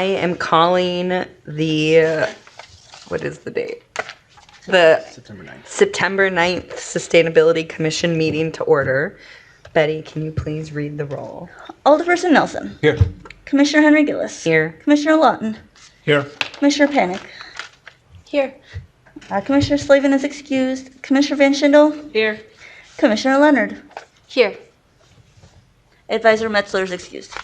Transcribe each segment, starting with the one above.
I am calling the, what is the date? The September 9th Sustainability Commission meeting to order. Betty, can you please read the roll? Alderperson Nelson. Here. Commissioner Henry Gillis. Here. Commissioner Lawton. Here. Commissioner Panic. Here. Commissioner Slavin is excused. Commissioner Van Schindel. Here. Commissioner Leonard. Here. Advisor Metzler is excused.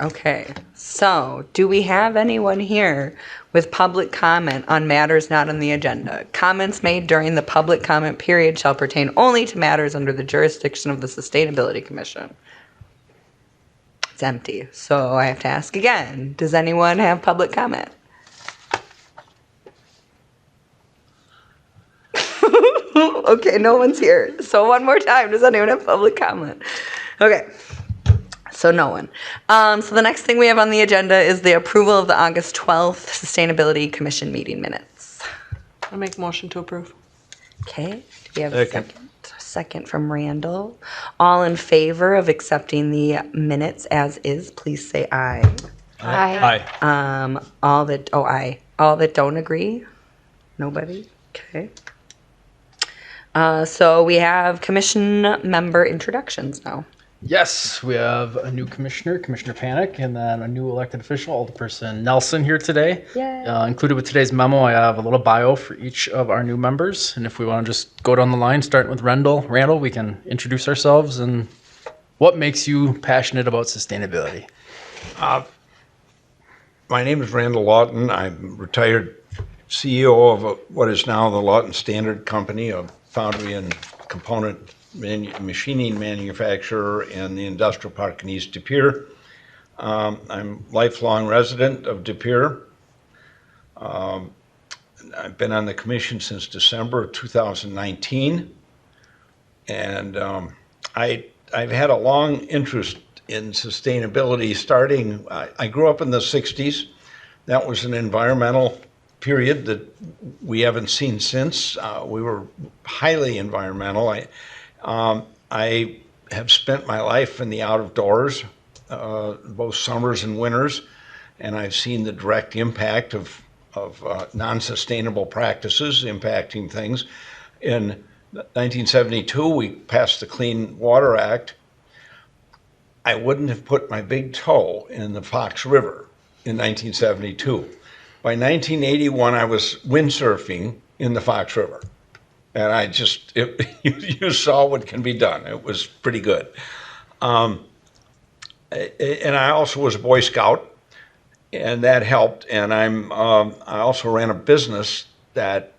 Okay, so do we have anyone here with public comment on matters not on the agenda? Comments made during the public comment period shall pertain only to matters under the jurisdiction of the Sustainability Commission. It's empty, so I have to ask again. Does anyone have public comment? Okay, no one's here. So one more time, does anyone have public comment? Okay. So no one. So the next thing we have on the agenda is the approval of the August 12th Sustainability Commission meeting minutes. I make a motion to approve. Okay, do we have a second? Second from Randall. All in favor of accepting the minutes as is, please say aye. Aye. All that don't agree? Nobody? Okay. So we have commission member introductions now. Yes, we have a new commissioner, Commissioner Panic, and then a new elected official, Alderperson Nelson, here today. Yay. Included with today's memo, I have a little bio for each of our new members. And if we want to just go down the line, starting with Randall, we can introduce ourselves and what makes you passionate about sustainability. My name is Randall Lawton. I'm retired CEO of what is now the Lawton Standard Company, a foundry and component machining manufacturer in the industrial park in East De Pere. I'm a lifelong resident of De Pere. I've been on the commission since December of 2019, and I've had a long interest in sustainability starting, I grew up in the 60s. That was an environmental period that we haven't seen since. We were highly environmental. I have spent my life in the out of doors, both summers and winters, and I've seen the direct impact of non-sustainable practices impacting things. In 1972, we passed the Clean Water Act. I wouldn't have put my big toe in the Fox River in 1972. By 1981, I was windsurfing in the Fox River. And you saw what can be done. It was pretty good. And I also was a Boy Scout, and that helped. And I also ran a business that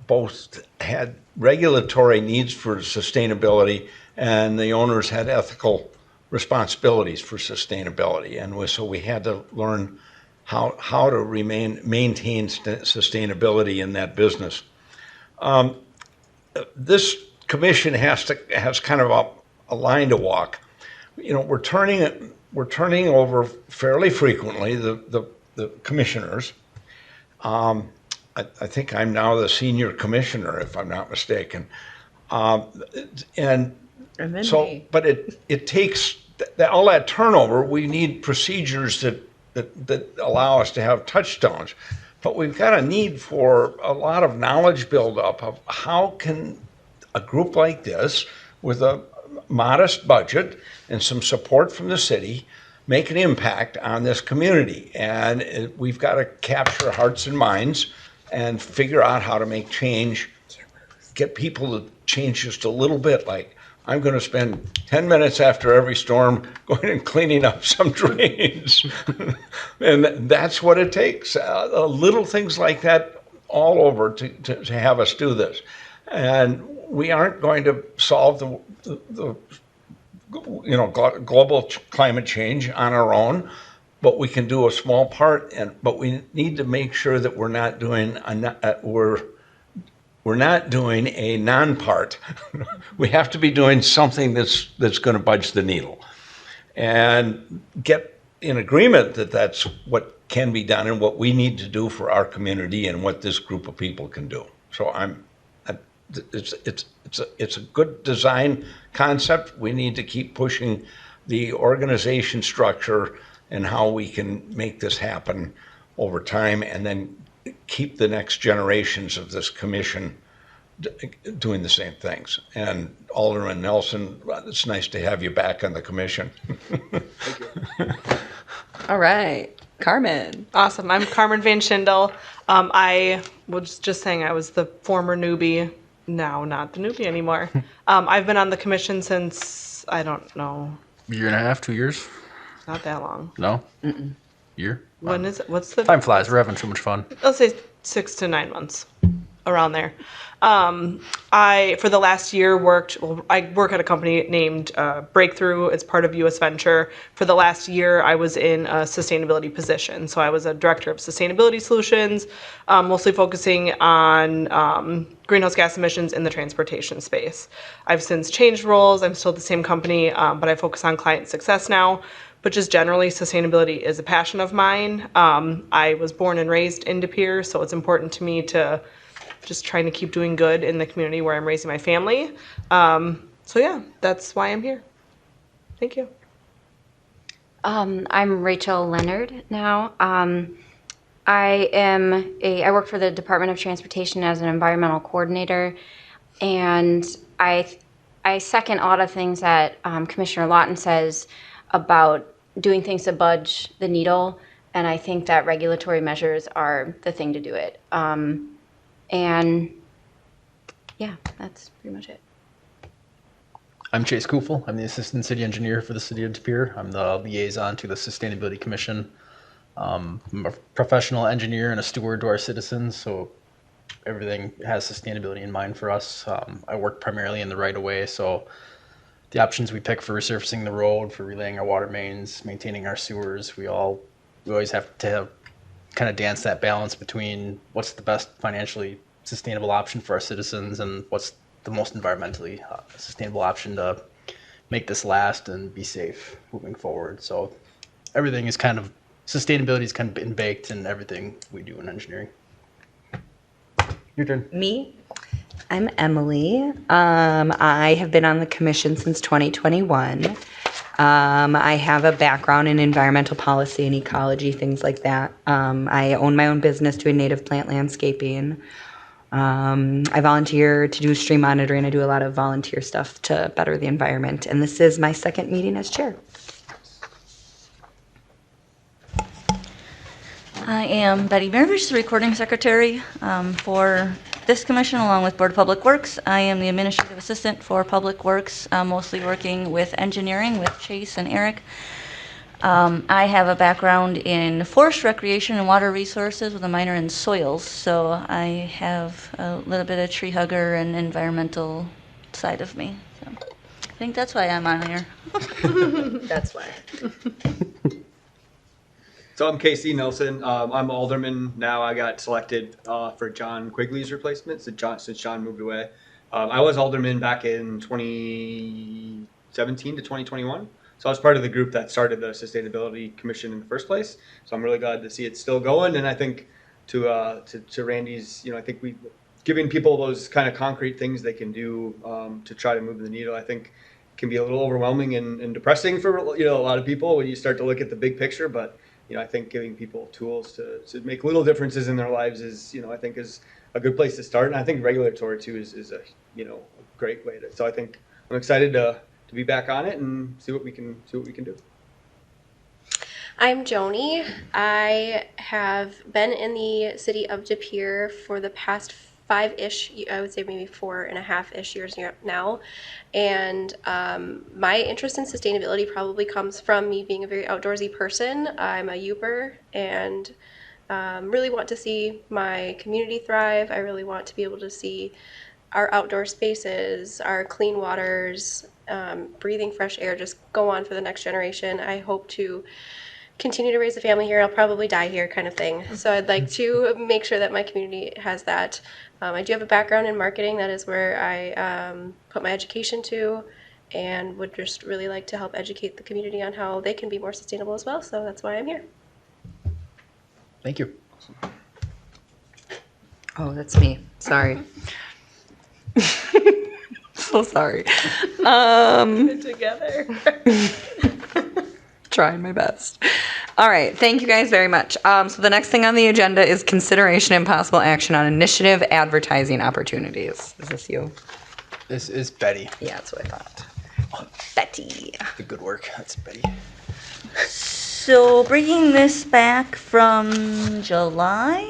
both had regulatory needs for sustainability, and the owners had ethical responsibilities for sustainability. And so we had to learn how to maintain sustainability in that business. This commission has kind of a line to walk. You know, we're turning over fairly frequently the commissioners. I think I'm now the senior commissioner, if I'm not mistaken. And then so, but it takes all that turnover. We need procedures that allow us to have touchstones. But we've got a need for a lot of knowledge buildup of how can a group like this, with a modest budget and some support from the city, make an impact on this community. And we've got to capture hearts and minds and figure out how to make change, get people to change just a little bit. Like, I'm going to spend 10 minutes after every storm going and cleaning up some drains. And that's what it takes. Little things like that all over to have us do this. And we aren't going to solve the global climate change on our own, but we can do a small part. But we need to make sure that we're not doing we're not doing a non-part. We have to be doing something that's going to budge the needle, and get in agreement that that's what can be done and what we need to do for our community and what this group of people can do. So it's a good design concept. We need to keep pushing the organization structure and how we can make this happen over time and then keep the next generations of this commission doing the same things. And Alderman Nelson, it's nice to have you back on the commission. All right. Carmen. Awesome. I'm Carmen Van Schindel. I was just saying I was the former newbie, now not the newbie anymore. I've been on the commission since, I don't know, Year and a half, 2 years? not that long. No? Year? When is it? What's the Time flies. We're having too much fun. I'll say 6 to 9 months, around there. I, for the last year, I work at a company named Breakthrough. It's part of US Venture. For the last year, I was in a sustainability position. So I was a director of sustainability solutions, mostly focusing on greenhouse gas emissions in the transportation space. I've since changed roles. I'm still at the same company, but I focus on client success now. But just generally, sustainability is a passion of mine. I was born and raised in De Pere, so it's important to me to just trying to keep doing good in the community where I'm raising my family. So yeah, that's why I'm here. Thank you. I'm Rachel Leonard now. I work for the Department of Transportation as an environmental coordinator, and I second a lot of things that Commissioner Lawton says about doing things to budge the needle, and I think that regulatory measures are the thing to do it. And yeah, that's pretty much it. I'm Chase Kufel. I'm the Assistant City Engineer for the City of De Pere. I'm the liaison to the Sustainability Commission. I'm a professional engineer and a steward to our citizens, so everything has sustainability in mind for us. I work primarily in the right-of-way, so the options we pick for resurfacing the road, for relaying our water mains, maintaining our sewers, we always have to kind of dance that balance between what's the best financially sustainable option for our citizens and what's the most environmentally sustainable option to make this last and be safe moving forward. So everything is sustainability is kind of been baked in everything we do in engineering. Your turn. Me? I'm Emily. I have been on the commission since 2021. I have a background in environmental policy and ecology, things like that. I own my own business doing native plant landscaping. I volunteer to do stream monitoring. I do a lot of volunteer stuff to better the environment. And this is my second meeting as chair. I am Betty Mirvish, the recording secretary for this commission, along with Board of Public Works. I am the administrative assistant for Public Works, mostly working with engineering with Chase and Eric. I have a background in forest recreation and water resources with a minor in soils, so I have a little bit of tree hugger and environmental side of me. So I think that's why I'm on here. That's why. So I'm Casey Nelson. I'm alderman now. I got selected for John Quigley's replacement since John moved away. I was alderman back in 2017 to 2021. So I was part of the group that started the Sustainability Commission in the first place. So I'm really glad to see it still going. And I think to Randy's, I think giving people those kind of concrete things they can do to try to move the needle, I think can be a little overwhelming and depressing for a lot of people when you start to look at the big picture. But I think giving people tools to make little differences in their lives is, I think is a good place to start. And I think regulatory too is a great way to. So I think I'm excited to be back on it and see what we can do. I'm Joni. I have been in the city of De Pere for the past 5-ish, I would say maybe 4.5-ish years now. And my interest in sustainability probably comes from me being a very outdoorsy person. I'm a Youper and really want to see my community thrive. I really want to be able to see our outdoor spaces, our clean waters, breathing fresh air, just go on for the next generation. I hope to continue to raise a family here. I'll probably die here kind of thing. So I'd like to make sure that my community has that. I do have a background in marketing. That is where I put my education to, and would just really like to help educate the community on how they can be more sustainable as well. So that's why I'm here. Thank you. Oh, that's me. Sorry. So sorry. Together. Trying my best. All right, thank you guys very much. So the next thing on the agenda is consideration and possible action on initiative advertising opportunities. Is this you? This is Betty. Yeah, that's what I thought. Betty. The good work. That's Betty. So bringing this back from July,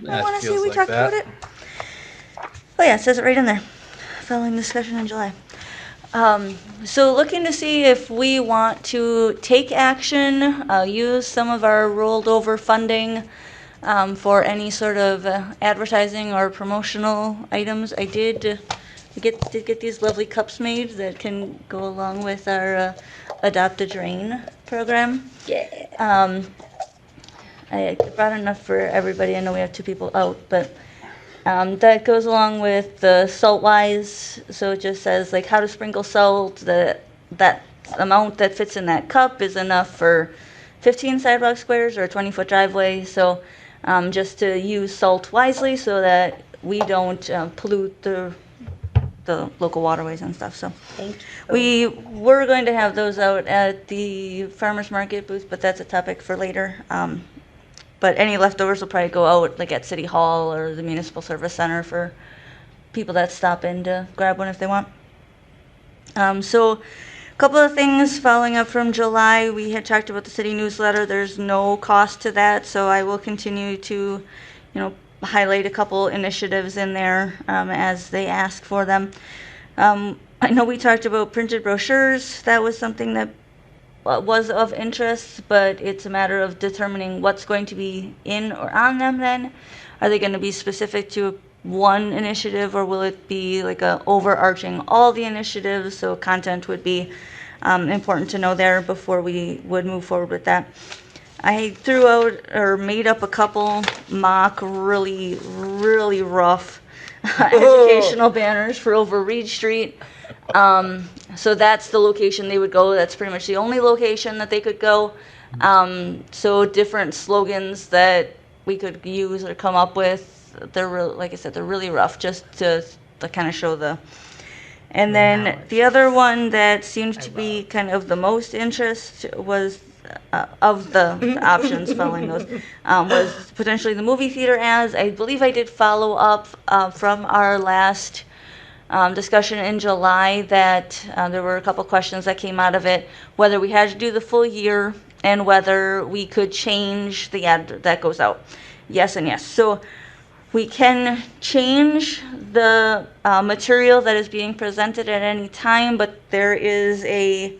I want to say we talked about it. Oh yeah, it says it right in there. Following discussion in July. So looking to see if we want to take action, use some of our rolled over funding for any sort of advertising or promotional items. I did get these lovely cups made that can go along with our Adopt a Drain program. Yeah. I brought enough for everybody. I know we have 2 people out, but that goes along with the salt-wise. So it just says like how to sprinkle salt. That amount that fits in that cup is enough for 15 sidewalk squares or a 20-foot driveway. So just to use salt wisely so that we don't pollute the local waterways and stuff. So we were going to have those out at the farmers market booth, but that's a topic for later. But any leftovers will probably go out like at City Hall or the Municipal Service Center for people that stop in to grab one if they want. So a couple of things following up from July. We had talked about the city newsletter. There's no cost to that, so I will continue to, highlight a couple initiatives in there as they ask for them. I know we talked about printed brochures. That was something that was of interest, but it's a matter of determining what's going to be in or on them then. Are they going to be specific to one initiative, or will it be like a overarching all the initiatives? So content would be important to know there before we would move forward with that. I threw out or made up a couple mock really rough educational banners for over Reed Street. So that's the location they would go. That's pretty much the only location that they could go. So different slogans that we could use or come up with. They're like I said, they're really rough, just to kind of show the. And then the other one that seemed to be kind of the most interest was of the options following those was potentially the movie theater ads. I believe I did follow up from our last discussion in July that there were a couple questions that came out of it, whether we had to do the full year and whether we could change the ad that goes out. Yes and yes. So we can change the material that is being presented at any time, but there is a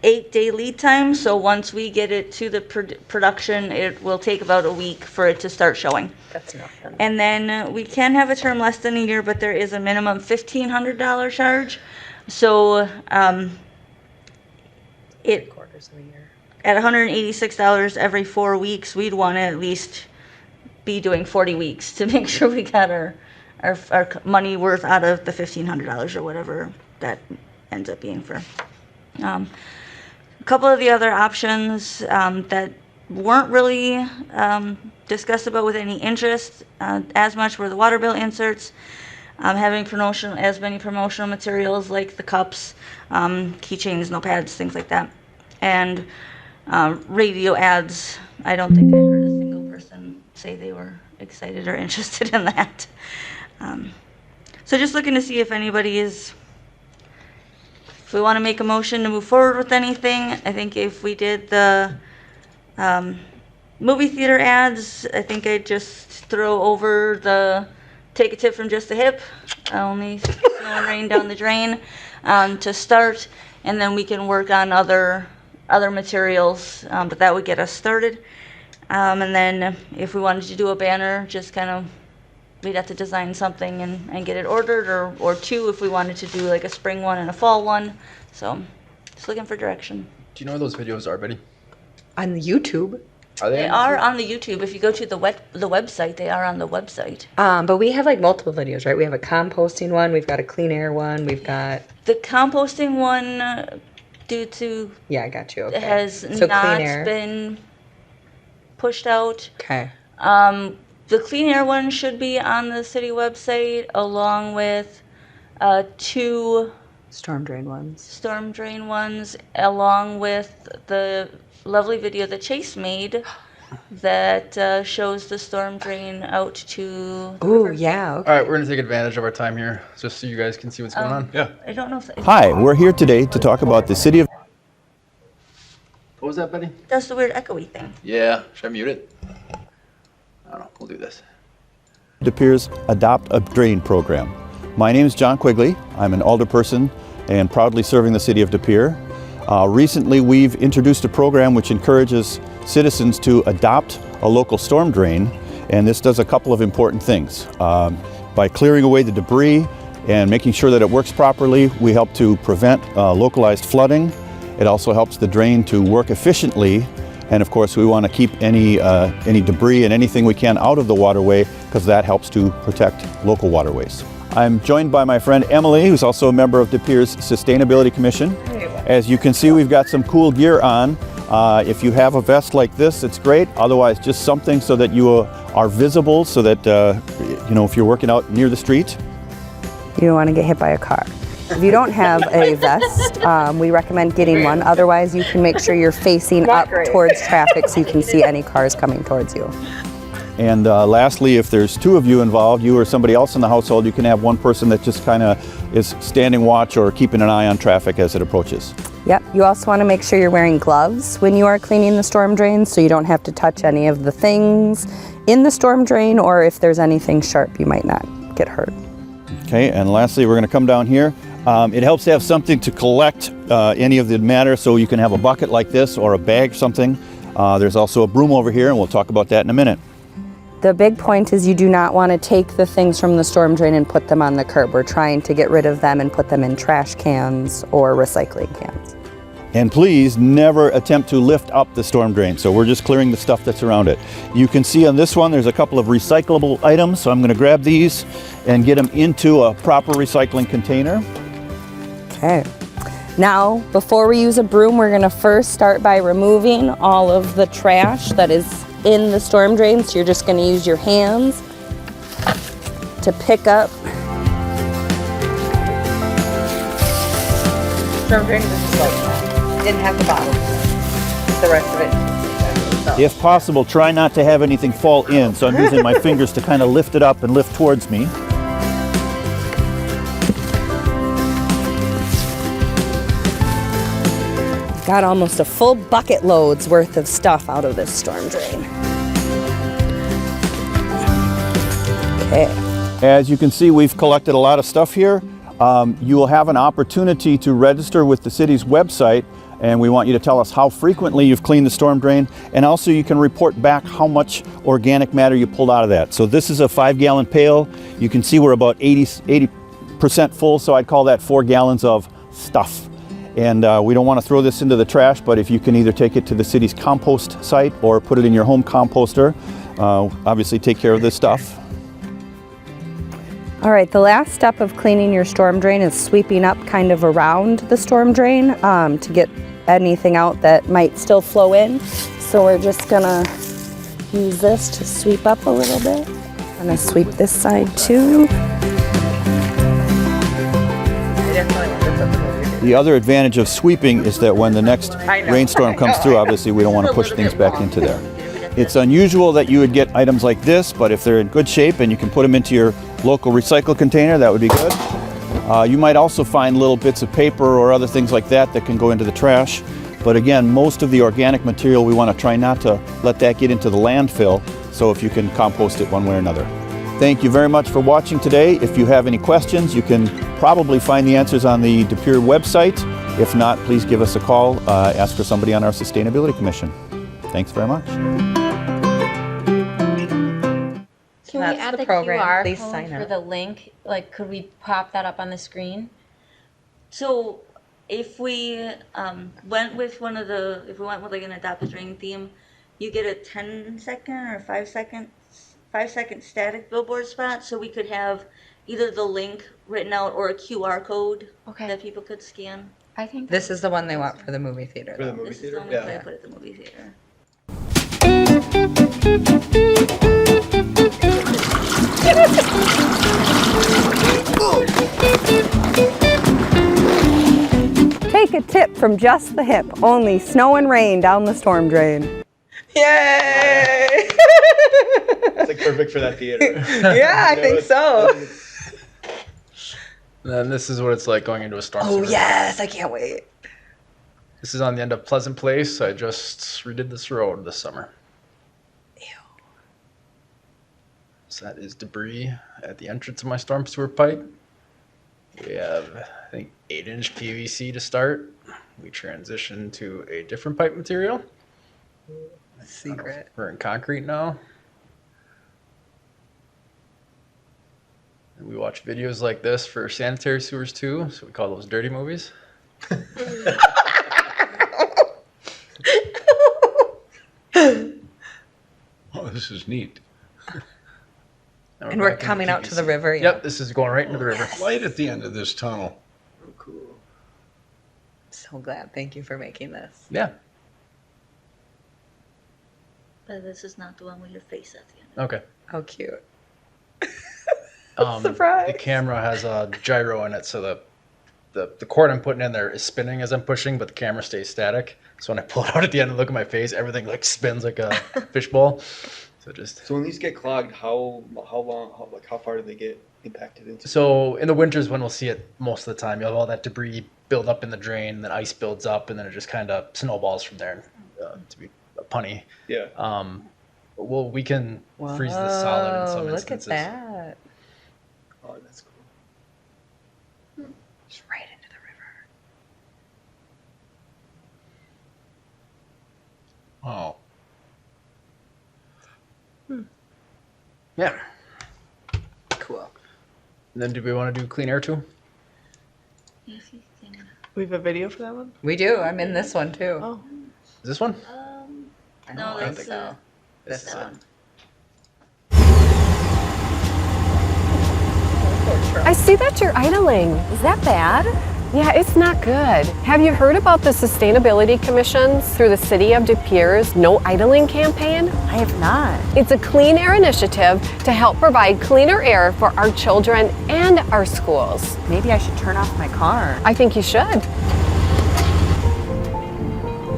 8-day lead time. So once we get it to the production, it will take about a week for it to start showing. That's enough then. And then we can have a term less than a year, but there is a minimum $1,500 charge. So Quarters of a year. at $186 every 4 weeks, we'd want to at least be doing 40 weeks to make sure we got our money worth out of the $1,500 or whatever that ends up being for. A couple of the other options that weren't really discussed about with any interest as much were the water bill inserts, having as many promotional materials like the cups, keychains, notepads, things like that, and radio ads. I don't think I heard a single person say they were excited or interested in that. So just looking to see if anybody is. If we want to make a motion to move forward with anything, I think if we did the movie theater ads, I think I'd just throw over the take a tip from just a hip, only snow and rain down the drain to start, and then we can work on other materials, but that would get us started. And then if we wanted to do a banner, just kind of we'd have to design something and get it ordered, or 2 if we wanted to do like a spring one and a fall one. So just looking for direction. Do you know where those videos are, Betty? On YouTube. Are they? They are on the YouTube. If you go to the website, they are on the website. But we have like multiple videos, right? We have a composting one, we've got a clean air one, we've got. The composting one, due to Yeah, I got you. Okay. has So not clean air. been pushed out. Okay. The clean air one should be on the city website along with 2 Storm drain ones. storm drain ones, along with the lovely video that Chase made that shows the storm drain out to the Ooh, river. yeah. All right, we're gonna take advantage of our time here, just so you guys can see what's going on. Yeah. I don't know if it Hi, we're here today to talk about the City of What was that, Betty? does the weird echoey thing. Yeah, should I mute it? I don't know, we'll do this. De Pere's Adopt a Drain program. My name is John Quigley. I'm an alderperson and proudly serving the City of De Pere. Recently, we've introduced a program which encourages citizens to adopt a local storm drain, and this does a couple of important things. By clearing away the debris and making sure that it works properly, we help to prevent localized flooding. It also helps the drain to work efficiently, and of course we want to keep any debris and anything we can out of the waterway, because that helps to protect local waterways. I'm joined by my friend Emily, who's also a member of De Pere's Sustainability Commission. As you can see, we've got some cool gear on. If you have a vest like this, it's great. Otherwise, just something so that you are visible, so that if you're working out near the street. You don't want to get hit by a car. If you don't have a vest, we recommend getting one. Otherwise, you can make sure you're facing up towards traffic so you can see any cars coming towards you. And lastly, if there's two of you involved, you or somebody else in the household, you can have one person that just kind of is standing watch or keeping an eye on traffic as it approaches. Yep. You also want to make sure you're wearing gloves when you are cleaning the storm drains, so you don't have to touch any of the things in the storm drain, or if there's anything sharp, you might not get hurt. Okay, and lastly, we're going to come down here. It helps to have something to collect any of the matter, so you can have a bucket like this or a bag, something. There's also a broom over here, and we'll talk about that in a minute. The big point is you do not want to take the things from the storm drain and put them on the curb. We're trying to get rid of them and put them in trash cans or recycling cans. And please never attempt to lift up the storm drain. So we're just clearing the stuff that's around it. You can see on this one, there's a couple of recyclable items. So I'm going to grab these and get them into a proper recycling container. Okay. Now, before we use a broom, we're going to first start by removing all of the trash that is in the storm drain. So you're just going to use your hands to pick up. Storm drain is just like that. Didn't have the bottom. The rest of it. If possible, try not to have anything fall in. So I'm using my fingers to kind of lift it up and lift towards me. Got almost a full bucket load's worth of stuff out of this storm drain. Okay. As you can see, we've collected a lot of stuff here. You will have an opportunity to register with the city's website, and we want you to tell us how frequently you've cleaned the storm drain, and also you can report back how much organic matter you pulled out of that. So this is a 5-gallon pail. You can see we're about 80% full, so I'd call that 4 gallons of stuff. And we don't want to throw this into the trash, but if you can either take it to the city's compost site or put it in your home composter, obviously take care of this stuff. All right, the last step of cleaning your storm drain is sweeping up kind of around the storm drain to get anything out that might still flow in. So we're just gonna use this to sweep up a little bit. I'm gonna sweep this side too. The other advantage of sweeping is that when the next rainstorm comes through, obviously we don't want to push things back into there. It's unusual that you would get items like this, but if they're in good shape and you can put them into your local recycle container, that would be good. You might also find little bits of paper or other things like that that can go into the trash. But again, most of the organic material, we want to try not to let that get into the landfill, so if you can compost it one way or another. Thank you very much for watching today. If you have any questions, you can probably find the answers on the De Pere website. If not, please give us a call. Ask for somebody on our Sustainability Commission. Thanks very much. Can we That's add the the program. QR Please code sign for up. the link? Like, could we pop that up on the screen? So if we went with like an adopt a drain theme, you get a 10-second or 5-second static billboard spot, so we could have either the link written out or a QR code that people could scan. I think This is the one they want for the movie theater. For the though. movie This is the theater? only play I Yeah. put at the movie theater. a tip from Just the Hip. Only snow and rain down the storm drain. Yay! It's like perfect for that theater. Yeah, I think so. And then this is what it's like going into a storm. Oh sewer. yes, I can't wait. This is on the end of Pleasant Place. I just redid this road this summer. Ew. So that is debris at the entrance of my storm sewer pipe. We have, I think, 8-inch PVC to start. We transition to a different pipe material. Secret. We're in concrete now. And we watch videos like this for sanitary sewers too, so we call those dirty movies. Oh, this is neat. And we're coming out to the river. Yeah. Yep, this is going right into the river. Light at the end of this tunnel. Oh, cool. So glad. Thank you for making this. Yeah. But this is not the one with your face at the end. Okay. How cute. Surprise. The camera has a gyro in it, so the cord I'm putting in there is spinning as I'm pushing, but the camera stays static. So when I pull it out at the end and look at my face, everything like spins like a fishbowl. So when these get clogged, how far do they get impacted into? So in the winters when we'll see it most of the time, you'll have all that debris build up in the drain, then ice builds up, and then it just kind of snowballs from there. To be punny. Yeah. Well, we can freeze this solid in some Look instances. at that. Oh, that's cool. Just right into the river. Oh. Yeah. Cool. And then do we want to do clean air too? We have a video for that one? We do. I'm in this one too. Oh. Is this one? I No, don't that's think so. This one. I see that you're idling. Is that bad? Yeah, it's not good. Have you heard about the Sustainability Commissions through the City of De Pere's No Idling campaign? I have not. It's a clean air initiative to help provide cleaner air for our children and our schools. Maybe I should turn off my car. I think you should.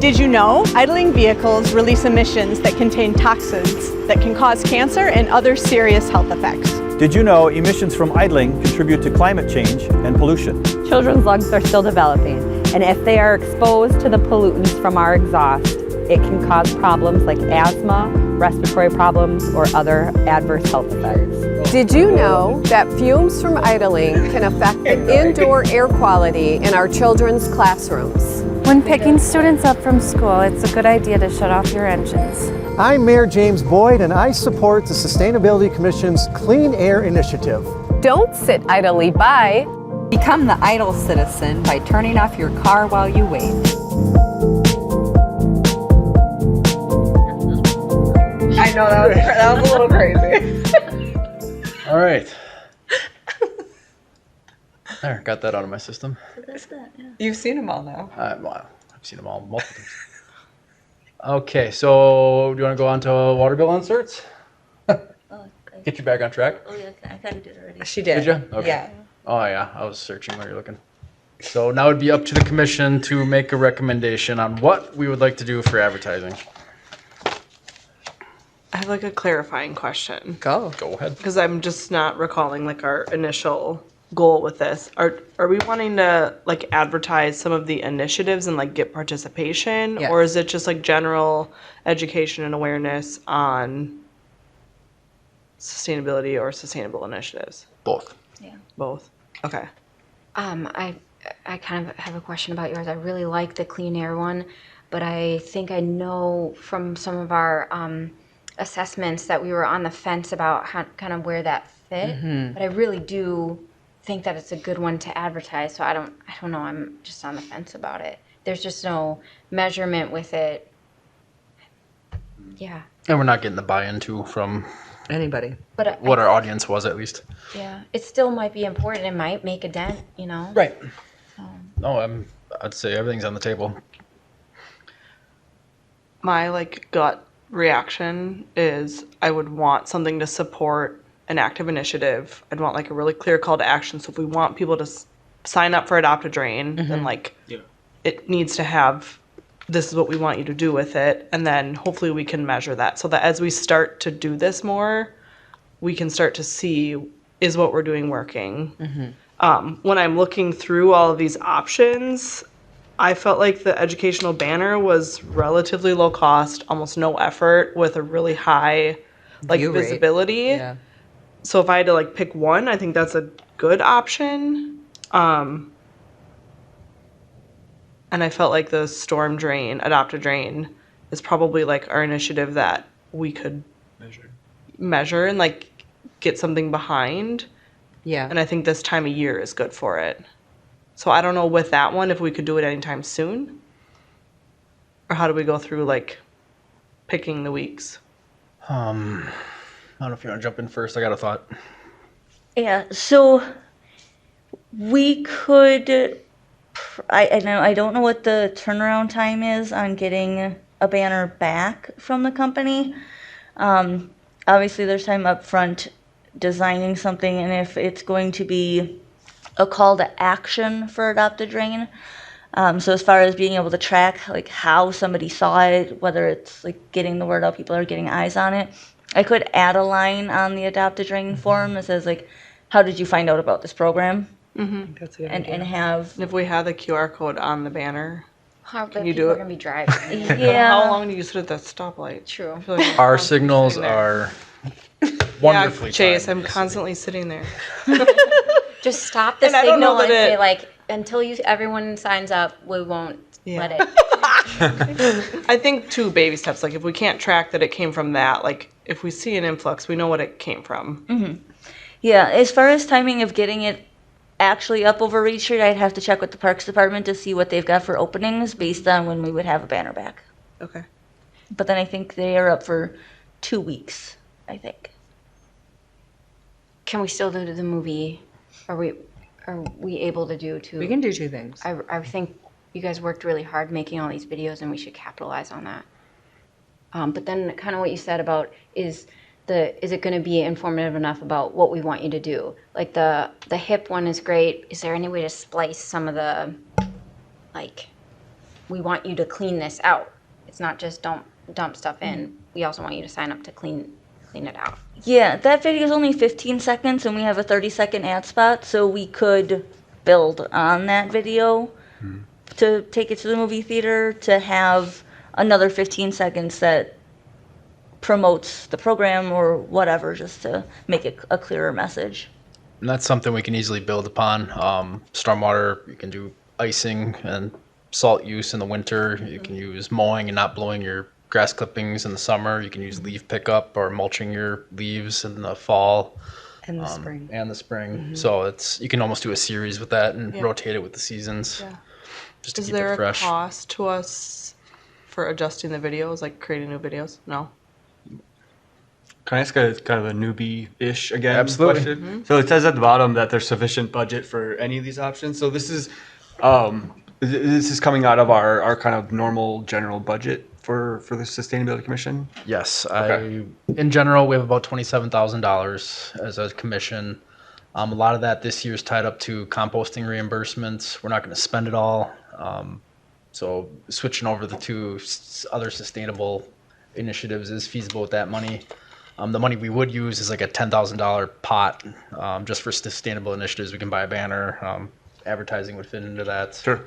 Did you know idling vehicles release emissions that contain toxins that can cause cancer and other serious health effects? Did you know emissions from idling contribute to climate change and pollution? Children's lungs are still developing, and if they are exposed to the pollutants from our exhaust, it can cause problems like asthma, respiratory problems, or other adverse health effects. Did you know that fumes from idling can affect the indoor air quality in our children's classrooms? When picking students up from school, it's a good idea to shut off your engines. I'm Mayor James Boyd, and I support the Sustainability Commission's Clean Air Initiative. Don't sit idly by. Become the idle citizen by turning off your car while you wait. I know that was a little crazy. All right. There, got that out of my system. That's that, yeah. You've seen them all now. Well, I've seen them all multiple times. Okay, so do you want to go on to water bill inserts? Get you back on track. Oh, yeah, I thought you did already. She did. Did you? Okay. Yeah. Oh, yeah, I was searching while you're looking. So now it'd be up to the commission to make a recommendation on what we would like to do for advertising. I have like a clarifying question. Go ahead. Because I'm just not recalling like our initial goal with this. Are we wanting to like advertise some of the initiatives and like get participation? Yes. Or is it just like general education and awareness on sustainability or sustainable initiatives? Both. Yeah. Both. Okay. I kind of have a question about yours. I really like the clean air one, but I think I know from some of our assessments that we were on the fence about how, kind of where that fit. Mm-hmm. But I really do think that it's a good one to advertise. So I don't know. I'm just on the fence about it. There's just no measurement with it. Yeah. And we're not getting the buy-in too from Anybody. But what our audience was, at least. yeah, it still might be important. It might make a dent, you know. Right. So. No, I'd say everything's on the table. My like gut reaction is I would want something to support an active initiative. I'd want like a really clear call to action. So if we want people to sign up for Adopt a Drain, then like it needs to have, this is what we want you to do with it, and then hopefully we can measure that so that as we start to do this more, we can start to see, is what we're doing working. When I'm looking through all of these options, I felt like the educational banner was relatively low cost, almost no effort, with a really high like View rate. visibility. Yeah. So if I had to like pick one, I think that's a good option. And I felt like the storm drain, adopt a drain, is probably like our initiative that we could measure and like get something behind. Yeah. And I think this time of year is good for it. So I don't know with that one if we could do it anytime soon. Or how do we go through like picking the weeks? I don't know if you want to jump in first. I got a thought. Yeah, so we could, I don't know what the turnaround time is on getting a banner back from the company. Obviously, there's time up front designing something, and if it's going to be a call to action for Adopt a Drain. So as far as being able to track like how somebody saw it, whether it's like getting the word out, people are getting eyes on it, I could add a line on the Adopt a Drain form that says like, how did you find out about this program? That's a good idea. And have, If we had the QR code on the banner, How Can the you do people it? are gonna be driving. yeah. how long do you sit at that stoplight? True. I feel like I'm Our constantly signals sitting there. are Yeah, wonderfully Chase, timed I'm in this constantly sitting there. Just stop the And I don't know signal and that say it- like, until everyone signs up, we won't let Yeah. it. I think two baby steps. Like if we can't track that it came from that, like if we see an influx, we know what it came from. Yeah, as far as timing of getting it actually up over Reed Street, I'd have to check with the Parks Department to see what they've got for openings based on when we would have a banner back. Okay. But then I think they are up for 2 weeks, I think. Can we still do the movie? Are we able to do two? We can do two things. I think you guys worked really hard making all these videos, and we should capitalize on that. But then, kind of what you said about is it going to be informative enough about what we want you to do? Like the hip one is great. Is there any way to splice some of the, like, we want you to clean this out? It's not just don't dump stuff in. We also want you to sign up to clean it out. Yeah, that video is only 15 seconds and we have a 30-second ad spot, so we could build on that video to take it to the movie theater, to have another 15 seconds that promotes the program or whatever, just to make it a clearer message. And that's something we can easily build upon. Stormwater, you can do icing and salt use in the winter. You can use mowing and not blowing your grass clippings in the summer. You can use leaf pickup or mulching your leaves in the fall. And the spring. And the spring. So you can almost do a series with that and rotate it with the seasons. Yeah. Just to Is keep there it fresh. a cost to us for adjusting the videos, like creating new videos? No. Can I ask a kind of a newbie-ish again Absolutely. question? So it says at the bottom that there's sufficient budget for any of these options. So this is coming out of our kind of normal general budget for the Sustainability Commission. Yes, Okay. in general, we have about $27,000 as a commission. A lot of that this year is tied up to composting reimbursements. We're not going to spend it all. So switching over the two other sustainable initiatives is feasible with that money. The money we would use is like a $10,000 pot just for sustainable initiatives. We can buy a banner. Advertising would fit into that. Sure.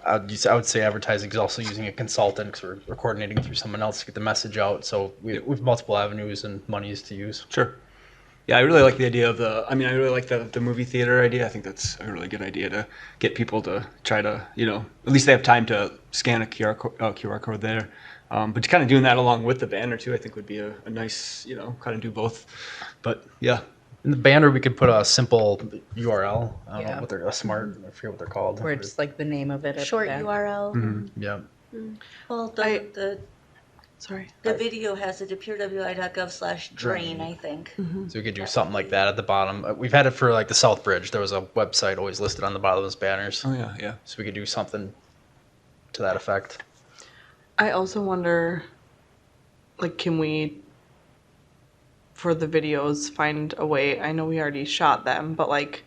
I would say advertising is also using a consultant because we're coordinating through someone else to get the message out. So we have multiple avenues and monies to use. Sure. Yeah, I really like the idea of I really like the movie theater idea. I think that's a really good idea to get people to try to, at least they have time to scan a QR code there. But kind of doing that along with the banner too, I think would be a nice, kind of do both. But yeah. In the banner, we could put a simple URL. I don't Yeah. know what they're, I forget what they're called. Where it's like the name of it. at Short the back. URL. Yeah. Well, Sorry. the video has it at purewI.gov/drain, I think. So we could do something like that at the bottom. We've had it for like the South Bridge. There was a website always listed on the bottom of those banners. Oh yeah, yeah. So we could do something to that effect. I also wonder, like, can we, for the videos, find a way? I know we already shot them, but like,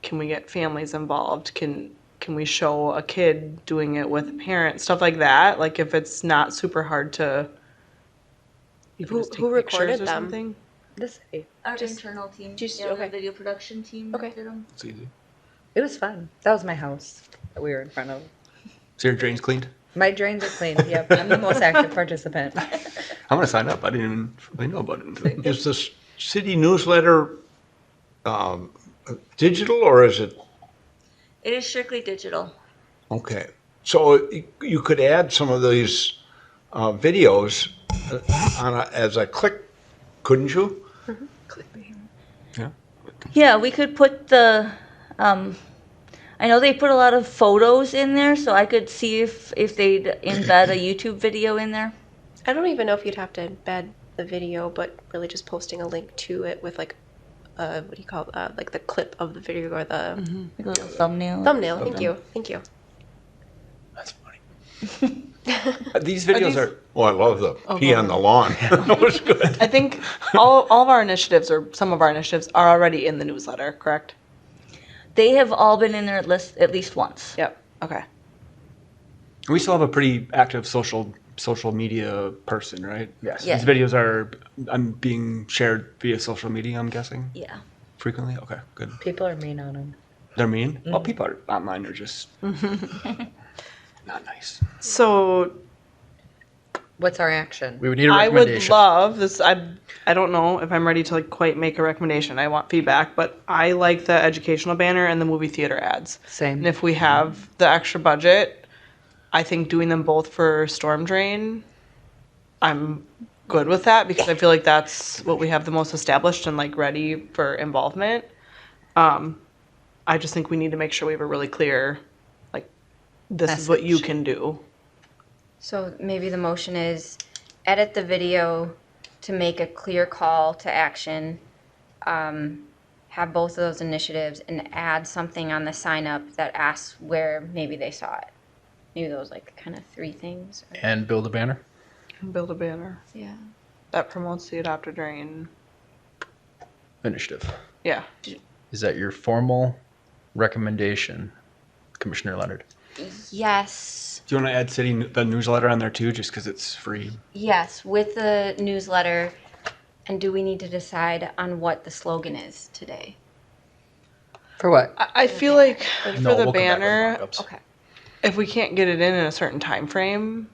can we get families involved? Can can we show a kid doing it with a parent, stuff like that. Like if it's not super hard to even just take Who recorded pictures or them? something. The city. Our internal team, just- the okay. video production team Okay. did them. It's easy. It was fun. That was my house that we were in front of. So your drain's cleaned? My drains are clean. Yep, I'm the most active participant. I'm gonna sign up. I didn't even really know about it until. Is this city newsletter digital or is it? It is strictly digital. Okay. So you could add some of these videos as a click, couldn't you? Yeah. Yeah, we could put the, I know they put a lot of photos in there, so I could see if they'd embed a YouTube video in there. I don't even know if you'd have to embed the video, but really just posting a link to it with like, what do you call it? Like the clip of the video or the Like a little thumbnail. thumbnail. Thank you. Thank you. That's funny. These videos are. Oh, I love the pee on the lawn. That was good. I think all of our initiatives, or some of our initiatives, are already in the newsletter, correct? They have all been in there at least once. Yep. Okay. We still have a pretty active social media person, right? Yes. Yeah. These videos are being shared via social media, I'm guessing, Yeah. frequently. Okay, good. People are mean on them. They're mean. Well, people are online are just not nice. So What's our action? We would need a I would recommendation. love this. I don't know if I'm ready to like quite make a recommendation. I want feedback, but I like the educational banner and the movie theater ads. Same. And if we have the extra budget, I think doing them both for storm drain, I'm good with that because I feel like that's what we have the most established and like ready for involvement. I just think we need to make sure we have a really clear, like, this is what you Message. can do. So maybe the motion is edit the video to make a clear call to action, have both of those initiatives, and add something on the sign up that asks where maybe they saw it. Maybe those like kind of three things. And build a banner. Build a banner Yeah. that promotes the adopt a drain. Initiative. Yeah. Is that your formal recommendation, Commissioner Leonard? Yes. Do you want to add the newsletter on there too, just because it's free? Yes, with the newsletter. And do we need to decide on what the slogan is today? For what? I feel like No, for the we'll come back with banner, mock-ups. Okay. if we can't get it in a certain time frame,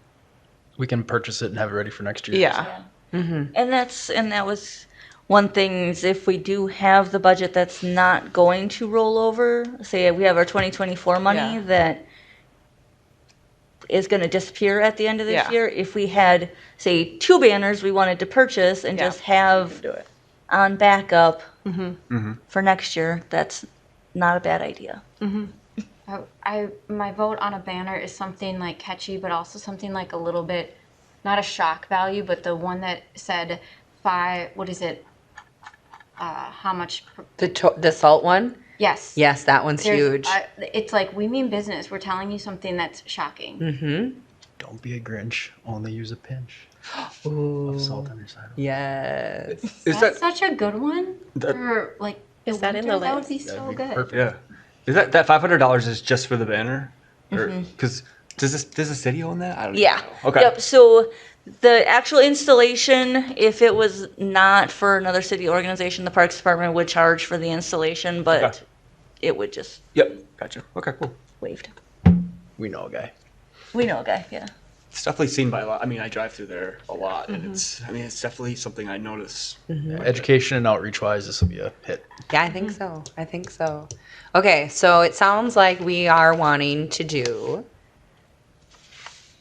We can purchase it and have it ready for next year. yeah. And that was one thing is if we do have the budget that's not going to roll over, say we have our 2024 money Yeah. that is going to disappear at the end of this Yeah. year, if we had, say, 2 banners we wanted to purchase and Yeah. just have Do it. on backup Mm-hmm. for next year, that's not a bad idea. My vote on a banner is something like catchy, but also something like a little bit, not a shock value, but the one that said what is it? How much? The salt one? Yes. Yes, that one's huge. It's like, we mean business. We're telling you something that's shocking. Mm-hmm. Don't be a Grinch. Only use a pinch Ooh. of salt on your side. Yes. Is That's such a good one. That- For like, Is that in the that would list? be That'd so be good. perfect. Yeah. Is that $500 is just for the banner? Or because does the city own that? I don't Yeah. know. Okay. Yep. So the actual installation, if it was not for another city organization, the Parks Department would charge for the installation, but Okay. it would just Yep. Gotcha. Okay. Cool. waived. We know a guy. We know a guy, yeah. It's definitely seen by a lot. I mean, I drive through there a lot, and it's definitely something I notice. Yeah, education and outreach wise, this will be a hit. Yeah, I think so. I think so. Okay, so it sounds like we are wanting to do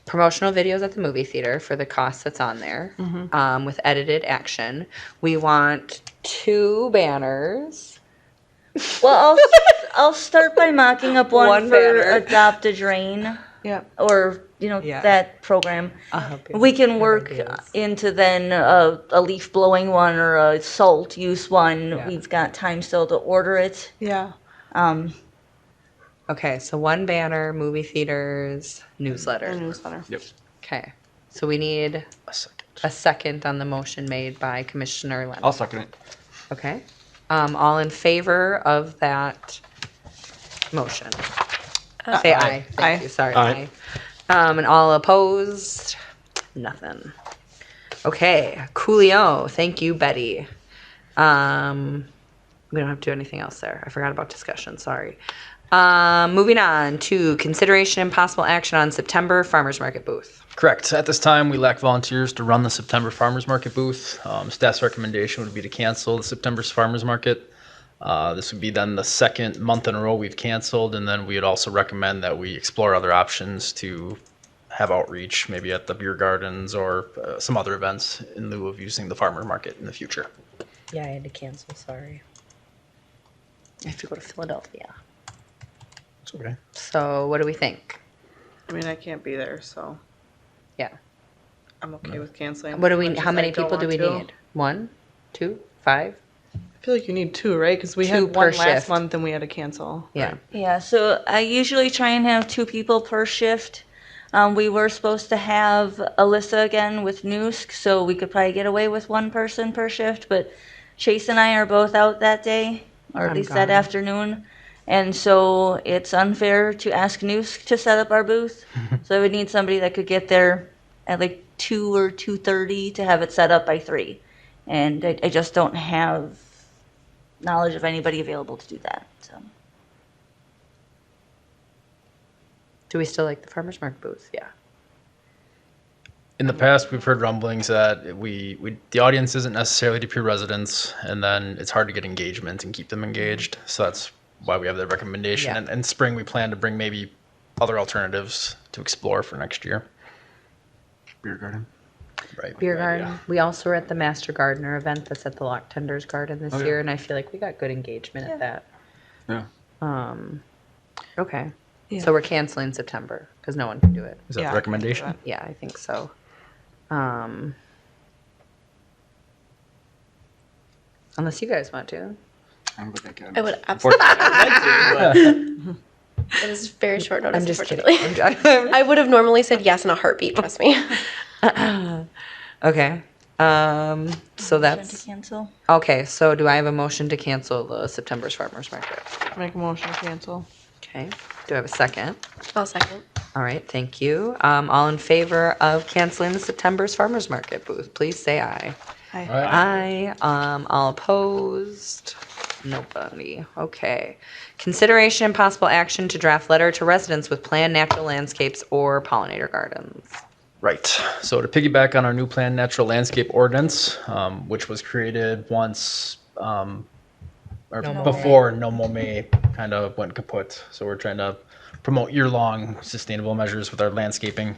promotional videos at the movie theater for the cost that's on there, with edited action. We want 2 banners. Well, I'll start by mocking up one One for banner. Adopt a Drain, Yeah. or Yeah. that program. Yeah. We can work into then a leaf blowing one or a salt use one. Yeah. We've got time still to order it. Yeah. Okay, so 1 banner, movie theaters, newsletter. Newsletter. Yep. Okay, so we need A second. a second on the motion made by Commissioner Leonard. I'll second it. Okay. All in favor of that motion? say aye. Thank you. Sorry. Aye. And all opposed? Nothing. Okay. Coolio. Thank you, Betty. We don't have to do anything else there. I forgot about discussion. Sorry. Moving on to consideration and possible action on September farmers market booth. Correct. At this time, we lack volunteers to run the September farmers market booth. Staff's recommendation would be to cancel the September's farmers market. This would be then the second month in a row we've canceled, and then we would also recommend that we explore other options to have outreach, maybe at the beer gardens or some other events in lieu of using the farmer market in the future. Yeah, I had to cancel. Sorry. I have to go to Philadelphia. It's okay. So what do we think? I mean, I can't be there, so Yeah. I'm okay with canceling. What do we? Much How as many I don't people do we want to. need? 1, 2, 5? I feel like you need 2, right? Because we Two had per one shift. last month and we had to cancel. Yeah. Yeah, so I usually try and have 2 people per shift. We were supposed to have Alyssa again with Noosk, so we could probably get away with 1 person per shift, but Chase and I are both out that day, or at I'm least that gone. afternoon. And so it's unfair to ask Noosk to set up our booth. So I would need somebody that could get there at like 2 or 2:30 to have it set up by 3. And I just don't have knowledge of anybody available to do that, so. Do we still like the farmers market booth? Yeah. In the past, we've heard rumblings that the audience isn't necessarily DPR residents, and then it's hard to get engagement and keep them engaged. So that's why we have that recommendation. Yeah. And in spring, we plan to bring maybe other alternatives to explore for next year. Beer garden. Right. Beer Right, garden. yeah. We also were at the Master Gardener event that's at the Lock Tenders Garden this Oh, yeah. year, and I feel like we got good engagement at that. Yeah. Okay. Yeah. So we're canceling September because no one can do it. Is that Yeah, the recommendation? Yeah, I think so. Unless you guys want to. I don't think I can. I would absolutely. It is very short notice. I'm just kidding. Unfortunately. I would have normally said yes in a heartbeat. Trust me. Okay. So Motion to that's cancel. okay. So do I have a motion to cancel the September's farmers market? Make a motion to cancel. Okay. Do I have a second? I'll second. All right. Thank you. All in favor of canceling the September's farmers market booth, please say aye. Hi. Aye. All opposed? Nobody. Okay. Consideration and possible action to draft letter to residents with planned natural landscapes or pollinator gardens. Right. So to piggyback on our new planned natural landscape ordinance, which was created once or No before No Mo May kind of went kaput. So we're trying to promote year-long sustainable measures with our landscaping.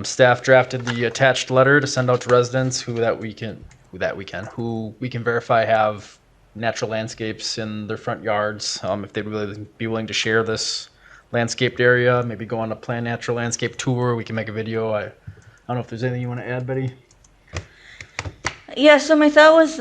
Staff drafted the attached letter to send out to residents who we can verify have natural landscapes in their front yards. If they'd really be willing to share this landscaped area, maybe go on a planned natural landscape tour. We can make a video. I don't know if there's anything you want to add, Betty. Yeah, so my thought was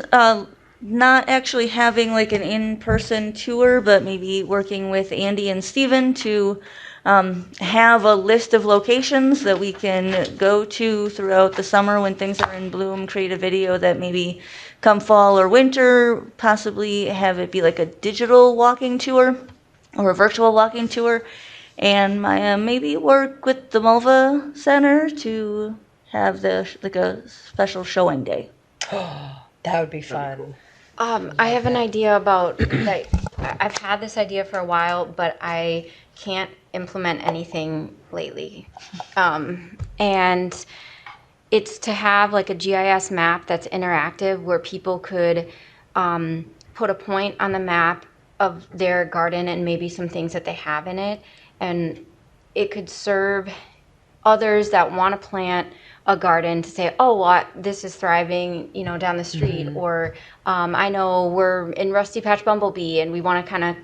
not actually having like an in-person tour, but maybe working with Andy and Steven to have a list of locations that we can go to throughout the summer when things are in bloom, create a video that maybe come fall or winter, possibly have it be like a digital walking tour or a virtual walking tour, and maybe work with the Mulva Center to have like a special showing day. That would be fun. I have an idea about like I've had this idea for a while, but I can't implement anything lately. And it's to have like a GIS map that's interactive where people could put a point on the map of their garden and maybe some things that they have in it, and it could serve others that want to plant a garden to say, oh, what this is thriving, down the street, or I know we're in Rusty Patch Bumblebee and we want to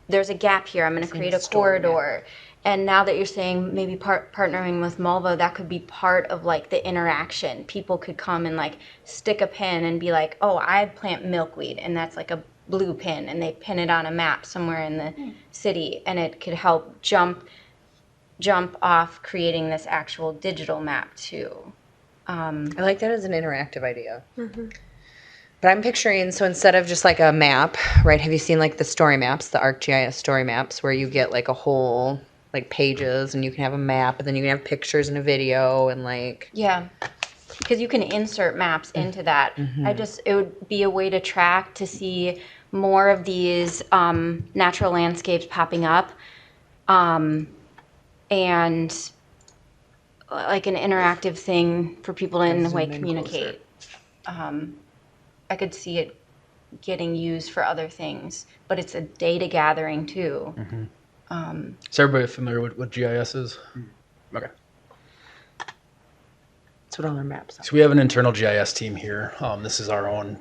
there's a gap here. I'm going to create a corridor. And now that you're saying maybe partnering with Mulva, that could be part of like the interaction. People could come and like stick a pin and be like, oh, I plant milkweed, and that's like a blue pin, and they pin it on a map somewhere in the city, and it could help jump off creating this actual digital map too. I like that as an interactive idea. But I'm picturing, so instead of just like a map, right? Have you seen like the story maps, the ArcGIS story maps, where you get like a whole like pages, and you can have a map, and then you can have pictures and a video, and like Yeah, because you can insert maps into that. It would be a way to track to see more of these natural landscapes popping up, and like an interactive thing for people to in a way communicate. I could see it getting used for other things, but it's a data gathering too. Is everybody familiar with what GIS is? Okay. that's what all our maps are. So we have an internal GIS team here. This is our own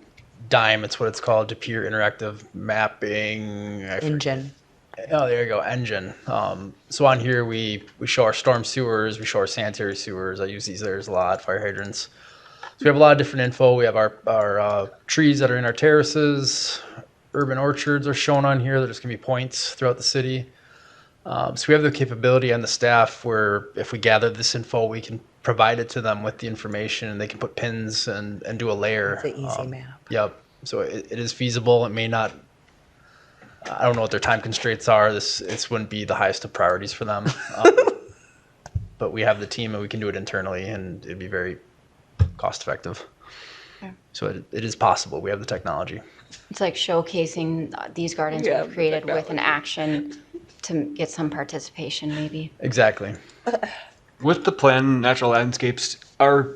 DIME. It's what it's called, De Pere Interactive Mapping Engine. Oh, there you go, engine. So on here we show our storm sewers, we show our sanitary sewers. I use these there's a lot, fire hydrants. So we have a lot of different info. We have our trees that are in our terraces. Urban orchards are shown on here. There's gonna be points throughout the city. So we have the capability on the staff where if we gather this info, we can provide it to them with the information, and they can put pins and do a layer. It's an easy map. Yep. So it is feasible. It may not. I don't know what their time constraints are. This wouldn't be the highest of priorities for them. But we have the team, and we can do it internally, and it'd be very cost effective. Okay. So it is possible. We have the technology. It's like showcasing these gardens we've created with an action to get some participation, maybe. Exactly. With the plan natural landscapes, are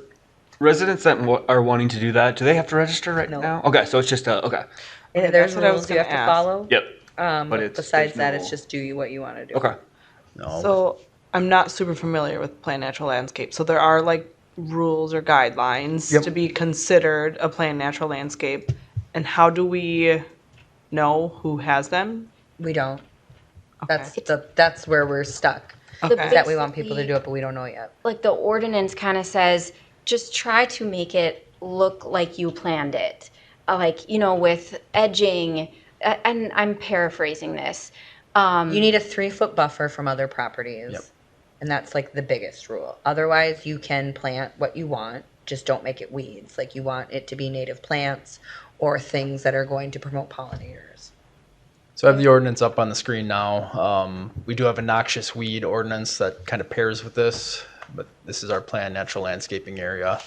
residents that are wanting to do that, do they have to register right now? Okay, so it's just okay. And there's rules you have to follow. Yep. But besides that, it's just do what you want to do. Okay. No. So I'm not super familiar with planned natural landscape. So there are like rules or guidelines to be considered a planned natural landscape. And how do we know who has them? We don't. Okay. That's where we're stuck. Okay. That we want people to do it, but we don't know yet. Like the ordinance kind of says, just try to make it look like you planned it. Like, you know, with edging, and I'm paraphrasing this. You need a 3-foot buffer from other properties. Yep. And that's like the biggest rule. Otherwise, you can plant what you want, just don't make it weeds. Like you want it to be native plants or things that are going to promote pollinators. So I have the ordinance up on the screen now. We do have a noxious weed ordinance that kind of pairs with this, but this is our planned natural landscaping area.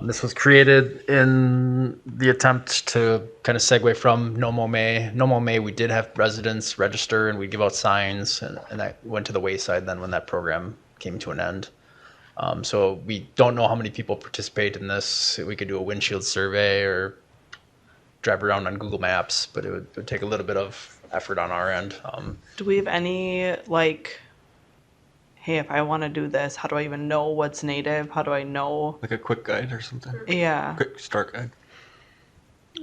This was created in the attempt to kind of segue from No Mow May. No Mow May, we did have residents register and we'd give out signs, and that went to the wayside then when that program came to an end. So we don't know how many people participate in this. We could do a windshield survey or drive around on Google Maps, but it would take a little bit of effort on our end. Do we have any like, hey, if I want to do this, how do I even know what's native? How do I know? Like a quick guide or something? Yeah. Quick start guide.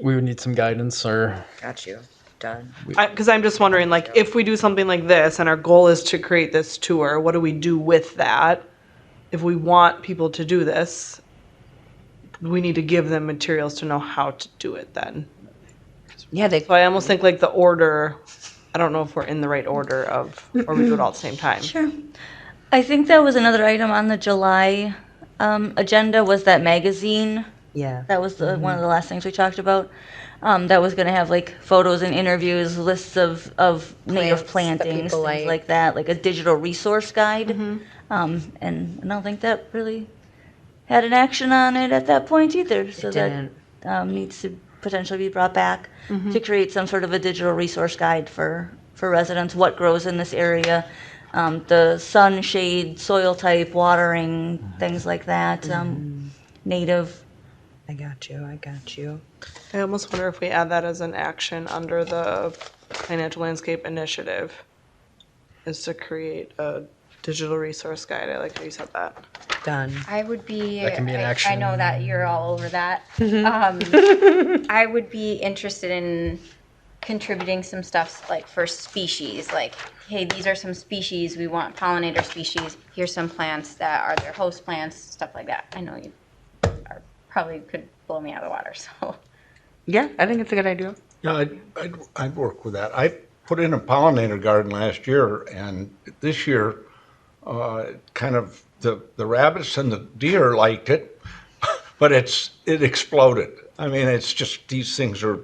We would need some guidance or... Got you. Done. Because I'm just wondering, like, if we do something like this and our goal is to create this tour, what do we do with that? If we want people to do this, we need to give them materials to know how to do it then. Yeah, So I almost think like the order, I don't know if we're in the right order of, or we do it all at the same time. Sure. I think that was another item on the July agenda was that magazine. Yeah. That was one of the last things we talked about. That was going to have like photos and interviews, lists of native Plants that plantings, people things like. like that, like a digital resource guide. And I don't think that really had an action on it at that point either. So didn't. that needs to potentially be brought back to create some sort of a digital resource guide for residents, what grows in this area, the sun, shade, soil type, watering, things like that, native. I got you. I almost wonder if we add that as an action under the Financial Landscape Initiative, is to create a digital resource guide. I like how you said that. Done. I would be, That can be an I action. know that you're all over that. I would be interested in contributing some stuff like for species, like, hey, these are some species, we want pollinator species, here's some plants that are their host plants, stuff like that. I know you probably could blow me out of the water, so. Yeah, I think it's a good idea. Yeah, I'd work with that. I put in a pollinator garden last year, and this year, kind of the rabbits and the deer liked it, but it exploded. I mean, it's just these things are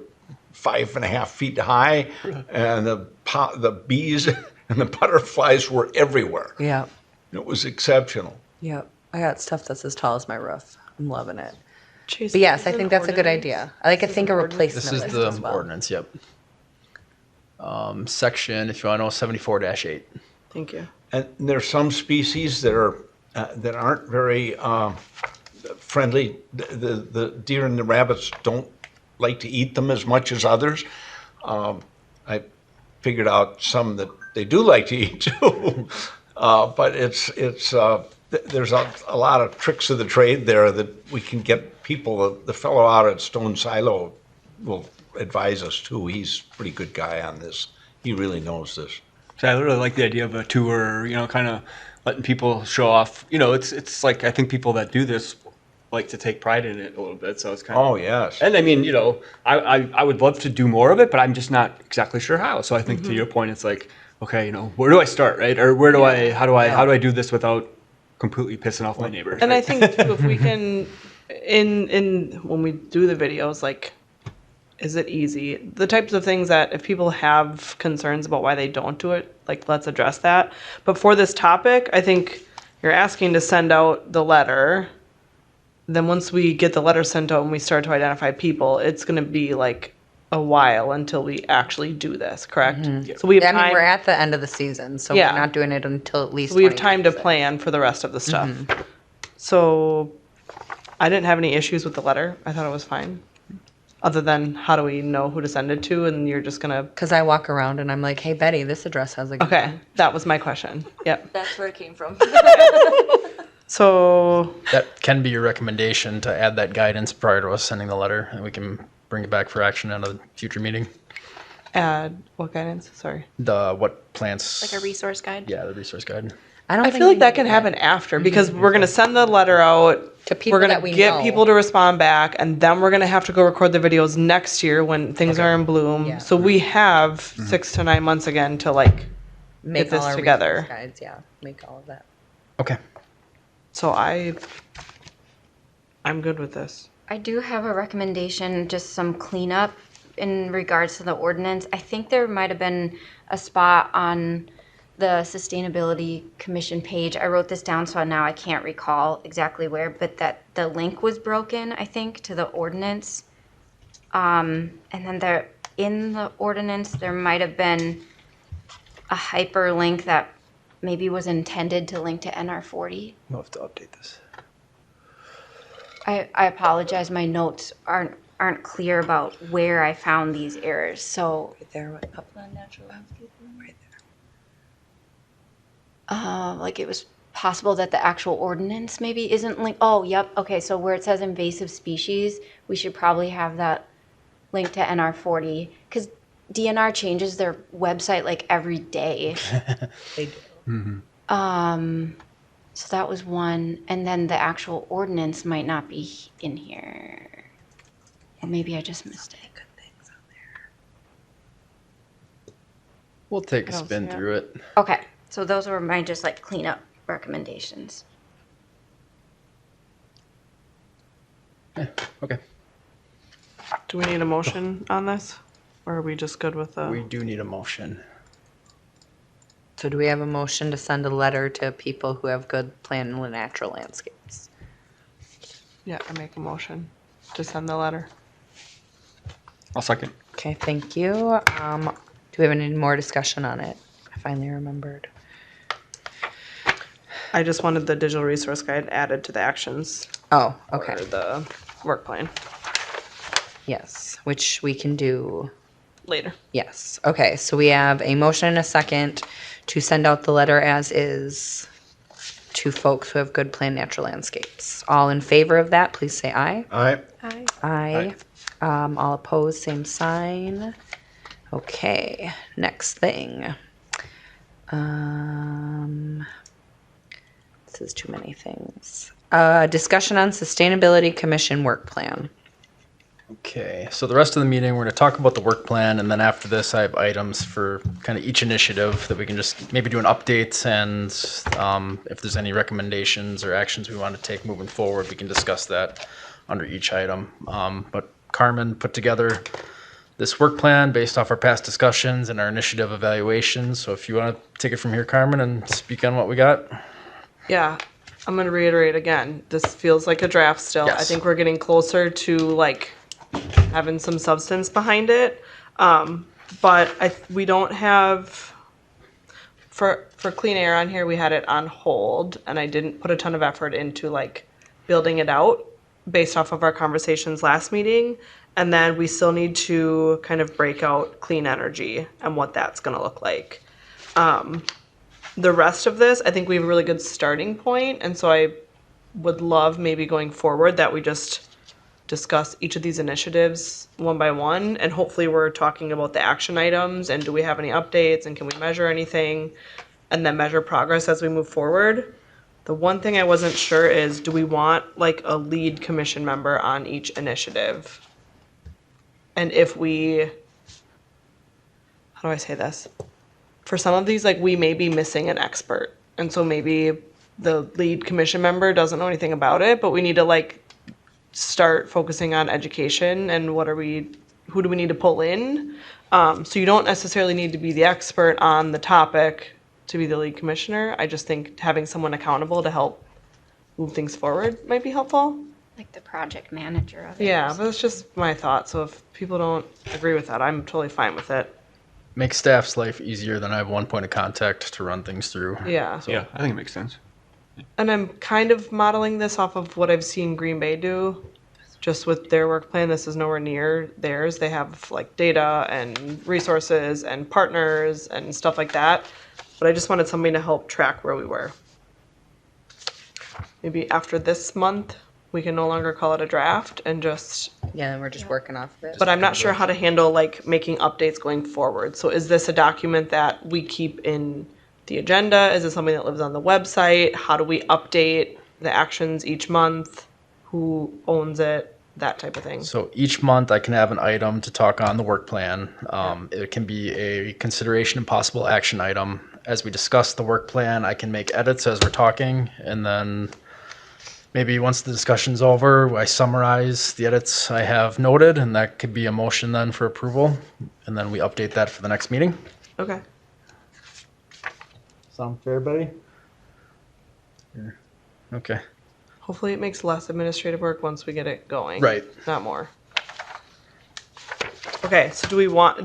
5.5 feet high, and the bees and the butterflies were everywhere. Yeah. It was exceptional. Yep. I got stuff that's as tall as my roof. I'm loving it. Chase, But yes, is I an think that's a good ordinance? idea. I like to think a replacement This is list the as well. ordinance, yep. Section, if you want to know, 74-8. Thank you. And there's some species that are that aren't very friendly. The deer and the rabbits don't like to eat them as much as others. I figured out some that they do like to eat too. But there's a lot of tricks of the trade there that we can get people. The fellow out at Stone Silo will advise us too. He's a pretty good guy on this. He really knows this. So I really like the idea of a tour, kind of letting people show off. It's like I think people that do this like to take pride in it a little bit. So it's kind of. Oh, yes. And I mean, I would love to do more of it, but I'm just not exactly sure how. So I think to your point, it's like, okay, where do I start, right? Or how do I do this without completely pissing off my neighbors? And right? I think too, if we can, in when we do the videos, like, is it easy? The types of things that if people have concerns about why they don't do it, like, let's address that. But for this topic, I think you're asking to send out the letter. Then once we get the letter sent out and we start to identify people, it's going to be like a while until we actually do this, correct? Mm-hmm. So we have I time. mean, we're at the end of the season, so Yeah. we're not doing it until at least So we have time to 2026. plan for the rest of the stuff. So I didn't have any issues with the letter. I thought it was fine. Other than how do we know who to send it to? And you're just gonna. Because I walk around and I'm like, hey, Betty, this address has a good Okay, one. that was my question. Yep. That's where it came from. So That can be your recommendation to add that guidance prior to us sending the letter, and we can bring it back for action at a future meeting. add what guidance? Sorry. What plants? Like a resource guide? Yeah, the resource guide. I feel like that can happen after because we're gonna send the letter out to people We're gonna that we get know. people to respond back, and then we're gonna have to go record the videos next year when things are in bloom. Yeah. So we have 6 to 9 months again to like Make get all this our together. resource guides, yeah. Make all of that. Okay. So I'm good with this. I do have a recommendation, just some cleanup in regards to the ordinance. I think there might have been a spot on the Sustainability Commission page. I wrote this down, so now I can't recall exactly where, but that the link was broken, I think, to the ordinance. And then there, in the ordinance, there might have been a hyperlink that maybe was intended to link to NR40. We'll have to update this. I apologize, my notes aren't clear about where I found these errors, so. Right there, what, Upland natural landscape. right there. Like it was possible that the actual ordinance maybe isn't linked. Oh, yep. Okay, so where it says invasive species, we should probably have that linked to NR40 because DNR changes their website like every day. They do. So that was one, and then the actual ordinance might not be in here, or maybe I just missed it. We'll take a What else spin we got? through it. Okay, so those were my just like cleanup recommendations. Okay. Do we need a motion on this, or are we just good with the? We do need a motion. So do we have a motion to send a letter to people who have good plant and natural landscapes? Yeah, I make a motion to send the letter. I'll second. Okay, thank you. Do we have any more discussion on it? I finally remembered. I just wanted the digital resource guide added to the actions. Oh, okay. Or the work plan Yes, which we can do. later. Yes. Okay, so we have a motion and a second to send out the letter as is to folks who have good plant natural landscapes. All in favor of that, please say aye. Aye. Aye. All opposed, same sign. Okay, next thing. This is too many things. Discussion on Sustainability Commission work plan. Okay, so the rest of the meeting, we're going to talk about the work plan, and then after this, I have items for kind of each initiative that we can just maybe do an update, and if there's any recommendations or actions we want to take moving forward, we can discuss that under each item. But Carmen put together this work plan based off our past discussions and our initiative evaluations. So if you want to take it from here, Carmen, and speak on what we got. Yeah, I'm going to reiterate again. This feels like a draft still. Yes. I think we're getting closer to like having some substance behind it. But we don't have, for clean air on here, we had it on hold, and I didn't put a ton of effort into like building it out based off of our conversations last meeting. And then we still need to kind of break out clean energy and what that's going to look like. The rest of this, I think we have a really good starting point, and so I would love maybe going forward that we just discuss each of these initiatives one by one, and hopefully we're talking about the action items and do we have any updates and can we measure anything, and then measure progress as we move forward. The one thing I wasn't sure is, do we want like a lead commission member on each initiative? And if we, how do I say this? For some of these, like we may be missing an expert. And so maybe the lead commission member doesn't know anything about it, but we need to like start focusing on education and who do we need to pull in? So you don't necessarily need to be the expert on the topic to be the lead commissioner. I just think having someone accountable to help move things forward might be helpful. Like the project manager of it. Yeah, but it's just my thought. So if people don't agree with that, I'm totally fine with it. Make staff's life easier than I have one point of contact to run things through. Yeah. Yeah, I think it makes sense. And I'm kind of modeling this off of what I've seen Green Bay do. Just with their work plan, this is nowhere near theirs. They have like data and resources and partners and stuff like that. But I just wanted somebody to help track where we were. Maybe after this month, we can no longer call it a draft and just, Yeah, then we're just working off of it. but I'm not sure how to handle like making updates going forward. So is this a document that we keep in the agenda? Is it something that lives on the website? How do we update the actions each month? Who owns it? That type of thing. So each month I can have an item to talk on the work plan. It can be a consideration and possible action item. As we discuss the work plan, I can make edits as we're talking, and then maybe once the discussion's over, I summarize the edits I have noted, and that could be a motion then for approval, and then we update that for the next meeting. Okay. Sound fair, buddy? Okay. Hopefully it makes less administrative work once we get it going. Right. Not more. Okay, so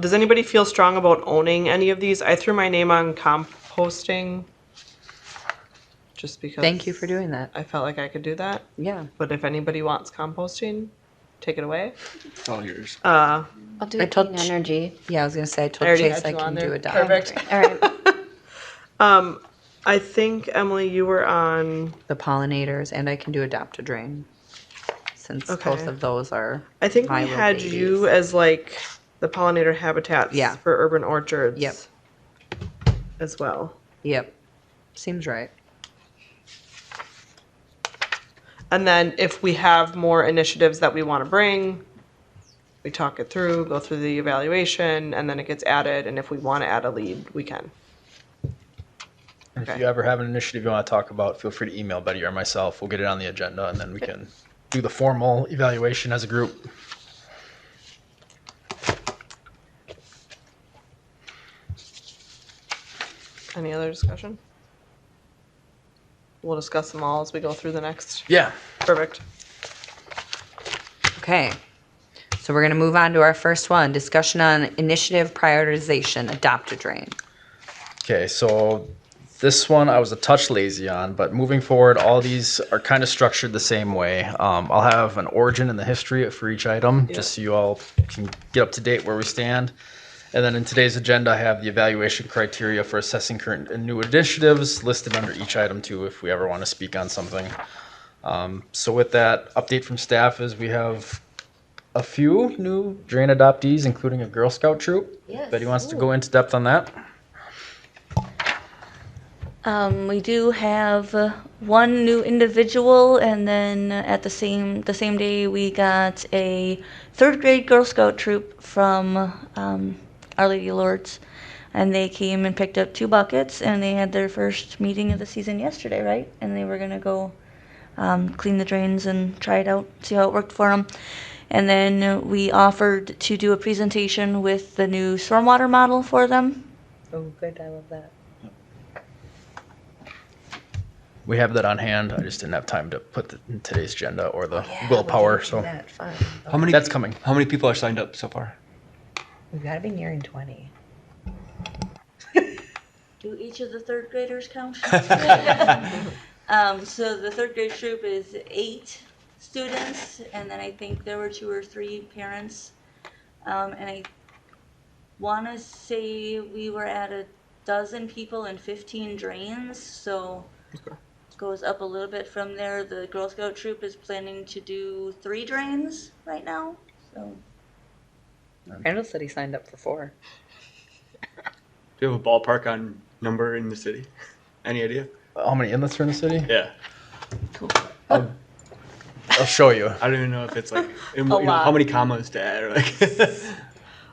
does anybody feel strong about owning any of these? I threw my name on composting just because. Thank you for doing that. I felt like I could do that. Yeah. But if anybody wants composting, take it away. It's all yours. I'll do I it told clean energy. Yeah, I was gonna say, I I told already Chase had I you on can do there. a doc. Perfect. All right. I think, Emily, you were on, The pollinators, and I can do adopt a drain. Since Okay. both of those are I think my we little had babies. you as like the pollinator habitats Yeah. for urban orchards. Yep. As well. Yep. Seems right. And then if we have more initiatives that we want to bring, we talk it through, go through the evaluation, and then it gets added. And if we want to add a lead, we can. And if Okay. you ever have an initiative you want to talk about, feel free to email Betty or myself. We'll get it on the agenda, and then we can do the formal evaluation as a group. Any other discussion? We'll discuss them all as we go through the next. Yeah. Perfect. Okay. So we're gonna move on to our first one, discussion on initiative prioritization, adopt a drain. Okay, so this one I was a touch lazy on, but moving forward, all these are kind of structured the same way. I'll have an origin and the history for each item, just so you all can get up to date where we stand. And then in today's agenda, I have the evaluation criteria for assessing current and new initiatives listed under each item too, if we ever want to speak on something. So with that, update from staff is we have a few new drain adoptees, including a Girl Scout troop. Yes. Betty wants to go into depth on that. We do have one new individual, and then at the same day we got a third grade Girl Scout troop from Our Lady of Lourdes, and they came and picked up 2 buckets, and they had their first meeting of the season yesterday, right? And they were gonna go clean the drains and try it out, see how it worked for them. And then we offered to do a presentation with the new stormwater model for them. Oh, good. I love that. We have that on hand. I just didn't have time to put it in today's agenda or the willpower. So How many? That's coming. How many people are signed up so far? We've got to be nearing 20. Do each of the third graders count? So the third grade troop is 8 students, and then I think there were 2 or 3 parents. And I want to say we were at 12 people and 15 drains, so it goes up a little bit from there. The Girl Scout troop is planning to do 3 drains right now. So Randall said he signed up for 4. Do you have a ballpark on number in the city? Any idea? How many inlets are in the city? Yeah. cool. I'll show you. I don't even know if it's like lot. how many commas to add. Or like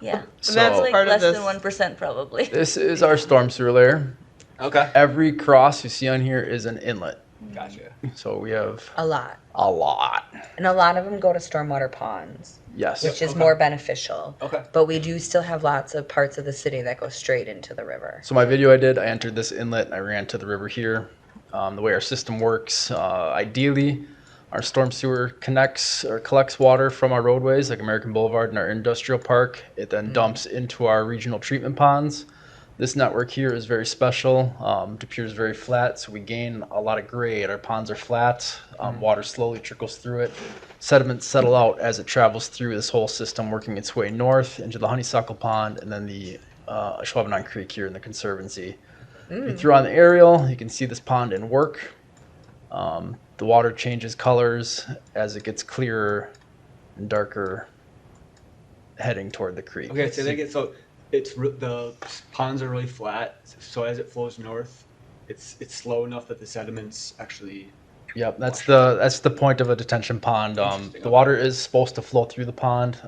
Yeah, So- that's like part of less this. than 1% probably. This is our storm sewer layer. Okay. Every cross you see on here is an inlet. Gotcha. So we have A lot. a lot. And a lot of them go to stormwater ponds, Yes. which is more beneficial. Okay. But we do still have lots of parts of the city that go straight into the river. So my video I did, I entered this inlet and I ran to the river here. The way our system works, ideally, our storm sewer connects or collects water from our roadways like American Boulevard and our industrial park. It then dumps into our regional treatment ponds. This network here is very special. De Pere is very flat, so we gain a lot of grade. Our ponds are flat. Water slowly trickles through it. Sediments settle out as it travels through this whole system, working its way north into the Honeysuckle Pond and then the Schwabenheim Creek here in the Conservancy. If you throw on the aerial, you can see this pond in work. The water changes colors as it gets clearer and darker, heading toward the creek. Okay, so they get the ponds are really flat. So as it flows north, it's slow enough that the sediments actually. Yep, that's the point of a detention pond. The water is supposed to flow through the pond.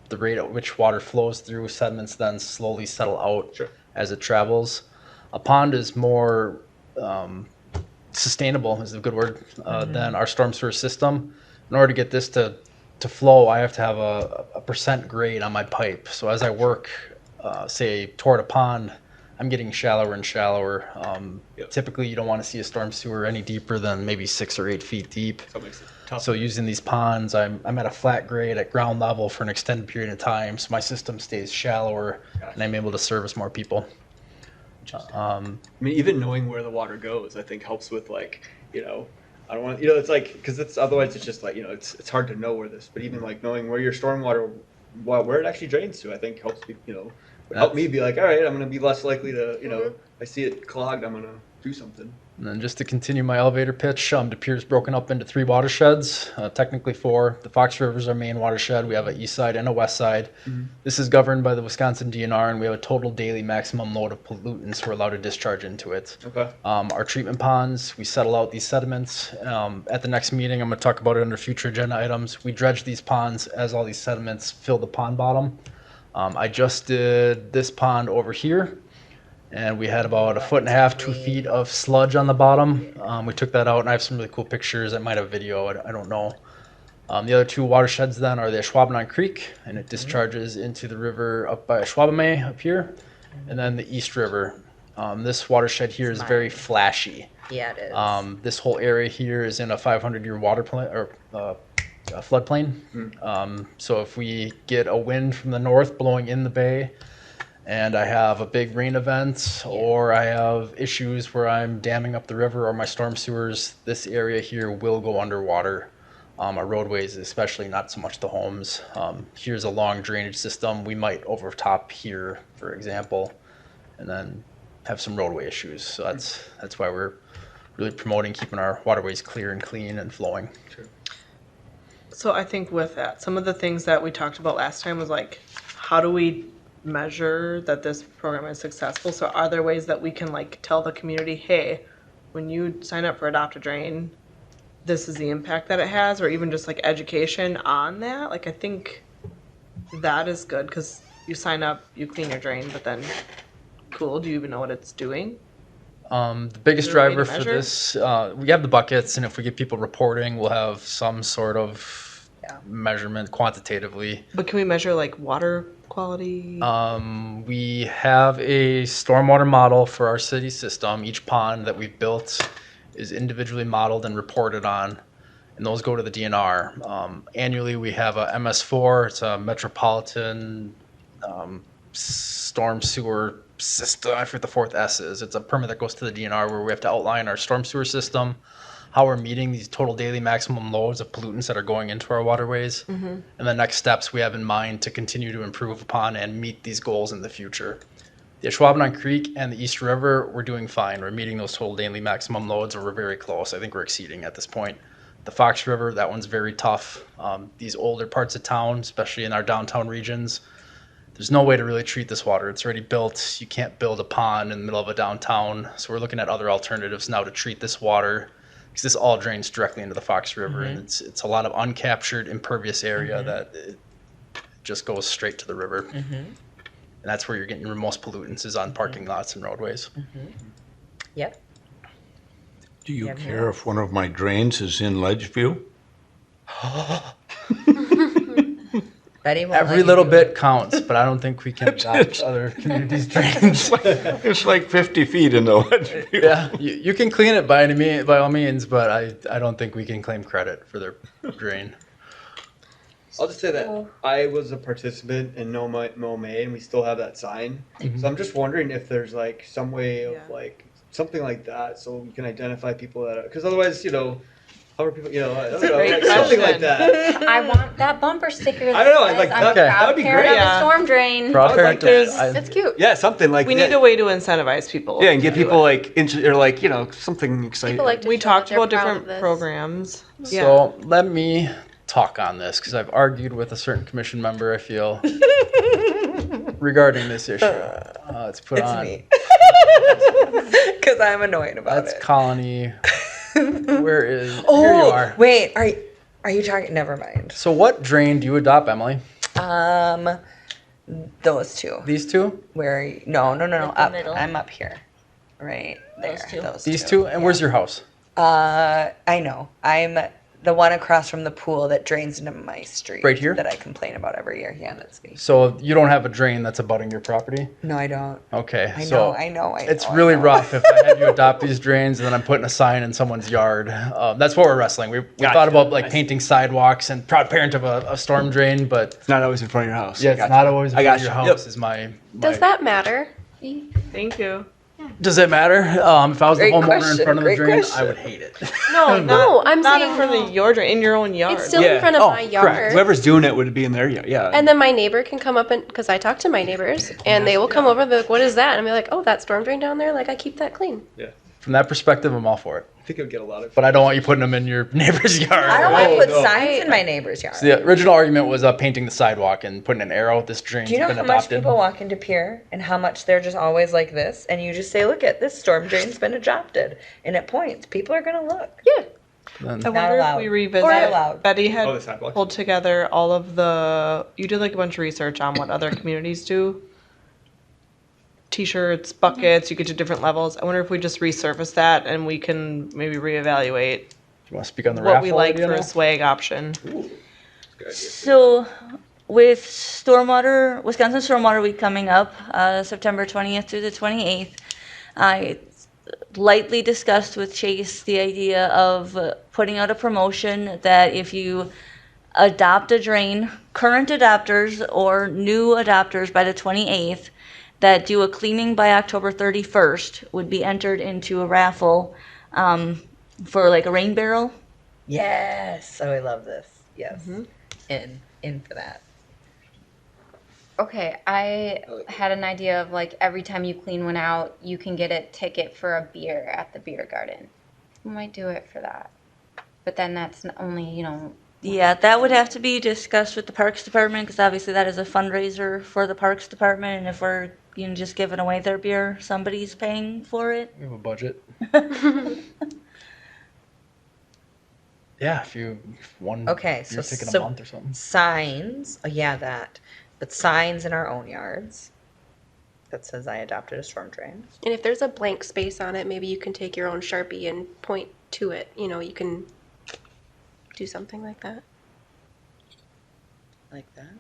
The rate at which water flows through sediments then slowly settle out as it travels. A pond is more sustainable, is a good word, than our storm sewer system. In order to get this to flow, I have to have a percent grade on my pipe. So as I work, say, toward a pond, I'm getting shallower and shallower. Typically, you don't want to see a storm sewer any deeper than maybe 6 or 8 feet deep. So it makes it tough. So using these ponds, I'm at a flat grade at ground level for an extended period of time, so my system stays shallower, and I'm able to service more people. I mean, even knowing where the water goes, I think helps with like, I don't want, it's like, because it's otherwise it's just like, it's hard to know where this, but even like knowing where your stormwater, where it actually drains to, I think helps me, would help me be like, all right, I'm going to be less likely to, I see it clogged, I'm going to do something. And then just to continue my elevator pitch, De Pere is broken up into 3 watersheds, technically 4. The Fox River is our main watershed. We have an east side and a west side. This is governed by the Wisconsin DNR, and we have a total daily maximum load of pollutants we're allowed to discharge into it. Okay. Our treatment ponds, we settle out these sediments. At the next meeting, I'm going to talk about it under future agenda items. We dredge these ponds as all these sediments fill the pond bottom. I just did this pond over here. And we had about 1.5 to 2 feet of sludge on the bottom. We took that out, and I have some really cool pictures. I might have video, I don't know. The other 2 watersheds then are the Schwabenheim Creek, and it discharges into the river up by Schwabeme up here, and then the East River. This watershed here is very flashy. Yeah, it is. This whole area here is in a 500-year floodplain. So if we get a wind from the north blowing in the bay, and I have a big rain event, or I have issues where I'm damming up the river or my storm sewers, this area here will go underwater. Our roadways, especially, not so much the homes. Here's a long drainage system. We might overtop here, for example, and then have some roadway issues. So that's why we're really promoting keeping our waterways clear and clean and flowing. Sure. So I think with that, some of the things that we talked about last time was like, how do we measure that this program is successful? So are there ways that we can like tell the community, hey, when you sign up for Adopt a Drain, this is the impact that it has, or even just like education on that? Like I think that is good, because you sign up, you clean your drain, but then cool, do you even know what it's doing? The biggest Is there a way driver to for measure? this, we have the buckets, and if we get people reporting, we'll have some sort of measurement quantitatively. But can we measure like water quality? We have a stormwater model for our city system. Each pond that we've built is individually modeled and reported on, and those go to the DNR. Annually, we have a MS4. It's a metropolitan storm sewer system. I forget the fourth S is. It's a permit that goes to the DNR where we have to outline our storm sewer system, how we're meeting these total daily maximum loads of pollutants that are going into our waterways, and the next steps we have in mind to continue to improve upon and meet these goals in the future. The Ashwaubenon Creek and the East River, we're doing fine. We're meeting those total daily maximum loads, or we're very close. I think we're exceeding at this point. The Fox River, that one's very tough. These older parts of town, especially in our downtown regions, there's no way to really treat this water. It's already built. You can't build a pond in the middle of a downtown. So we're looking at other alternatives now to treat this water, because this all drains directly into the Fox River, and it's a lot of uncaptured impervious area that it just goes straight to the river. And that's where you're getting your most pollutants is on parking lots and roadways. Yep. Do you care if one of my drains is in Ledgeview? Betty won't let Every you little do bit counts, but I don't think we can adopt other communities' drains. It's like 50 feet in the Ledgeview. Yeah, you can clean it by all means, but I don't think we can claim credit for their drain. I'll just say that I was a participant in No May, and we still have that sign. So I'm just wondering if there's like some way of like something like that, so we can identify people that are, because otherwise, how are people, I don't know, like something like that. I want that bumper sticker that I don't know, says, like, I'm that proud would be parent great. of a Yeah. storm drain. Proud I would parent like of- that. It's cute. Yeah, something like We that. need a way to incentivize people. Yeah, and get people like or like something exciting. People like to We show talked that they're about proud different of this. programs. Yeah. So let me talk on this, because I've argued with a certain commission member, I feel, regarding this issue. It's put It's on. me. Because I'm annoyed about That's it. Colony. Where is? Oh, Here you are. wait. Are you talking? Never mind. So what drain do you adopt, Emily? Those two. These two? Where? Are you? No. Like the Up. middle. I'm up here. Right there. Those two. These two? And where's your house? I know. I'm the one across from the pool that drains into my street. Right here? That I complain about every year. Yeah, that's me. So you don't have a drain that's abutting your property? No, I don't. Okay. I so know. It's really rough if I have you adopt these drains and then I'm putting a sign in someone's yard. That's what we're wrestling. We Gotcha. thought about like painting sidewalks and proud parent of a storm drain, but It's not always in front of your house. yeah, I it's gotcha. not always I in got your you. house Yep. is my. Does that matter? Thank you. Does it matter? If I was Great the homeowner question, in front of the great drain, I question. would hate it. No, I'm Not saying in front of your drain, in your own yard. it's still in front of my yard. Correct. Whoever's doing it would be in their yard. Yeah. And then my neighbor can come up and, because I talk to my neighbors, and they will come over and be like, what is that? And I'll be like, oh, that storm drain down there, like I keep that clean. From that perspective, I'm all for it. I think it would get a lot of. But I don't want you putting them in your neighbor's yard. I don't want to put no. signs in my neighbor's yard. So the original argument was painting the sidewalk and putting an arrow. This drain's Do you know been how much adopted. people walk into Pere and how much they're just always like this? And you just say, look at this storm drain's been adopted. And it points. People are going to look. Yeah. Then- I wonder allowed. if we revisit. Not allowed. Betty had the sidewalk. pulled together all of the. You did like a bunch of research on what other communities do. T-shirts, buckets. You get to different levels. I wonder if we just resurface that and we can maybe reevaluate Do you want to speak on the what raffle? we like idea for now? a swag option. So, with Wisconsin Stormwater Week coming up, September 20th through the 28th, I lightly discussed with Chase the idea of putting out a promotion that if you adopt a drain, current adopters or new adopters by the 28th, that do a cleaning by October 31st would be entered into a raffle for like a rain barrel. Yes. Oh, I love this. Yes. In for that. Okay, I had an idea of like every time you clean one out, you can get a ticket for a beer at the beer garden. We might do it for that. But then that's only, Yeah, that would have to be discussed with the Parks Department because obviously that is a fundraiser for the Parks Department. And if we're just giving away their beer, somebody's paying for it. We have a budget. Yeah, if one Okay, beer so, ticket a so month or something. signs. Yeah, that. But signs in our own yards that says I adopted a storm drain. And if there's a blank space on it, maybe you can take your own Sharpie and point to it. You can do something like that. like that.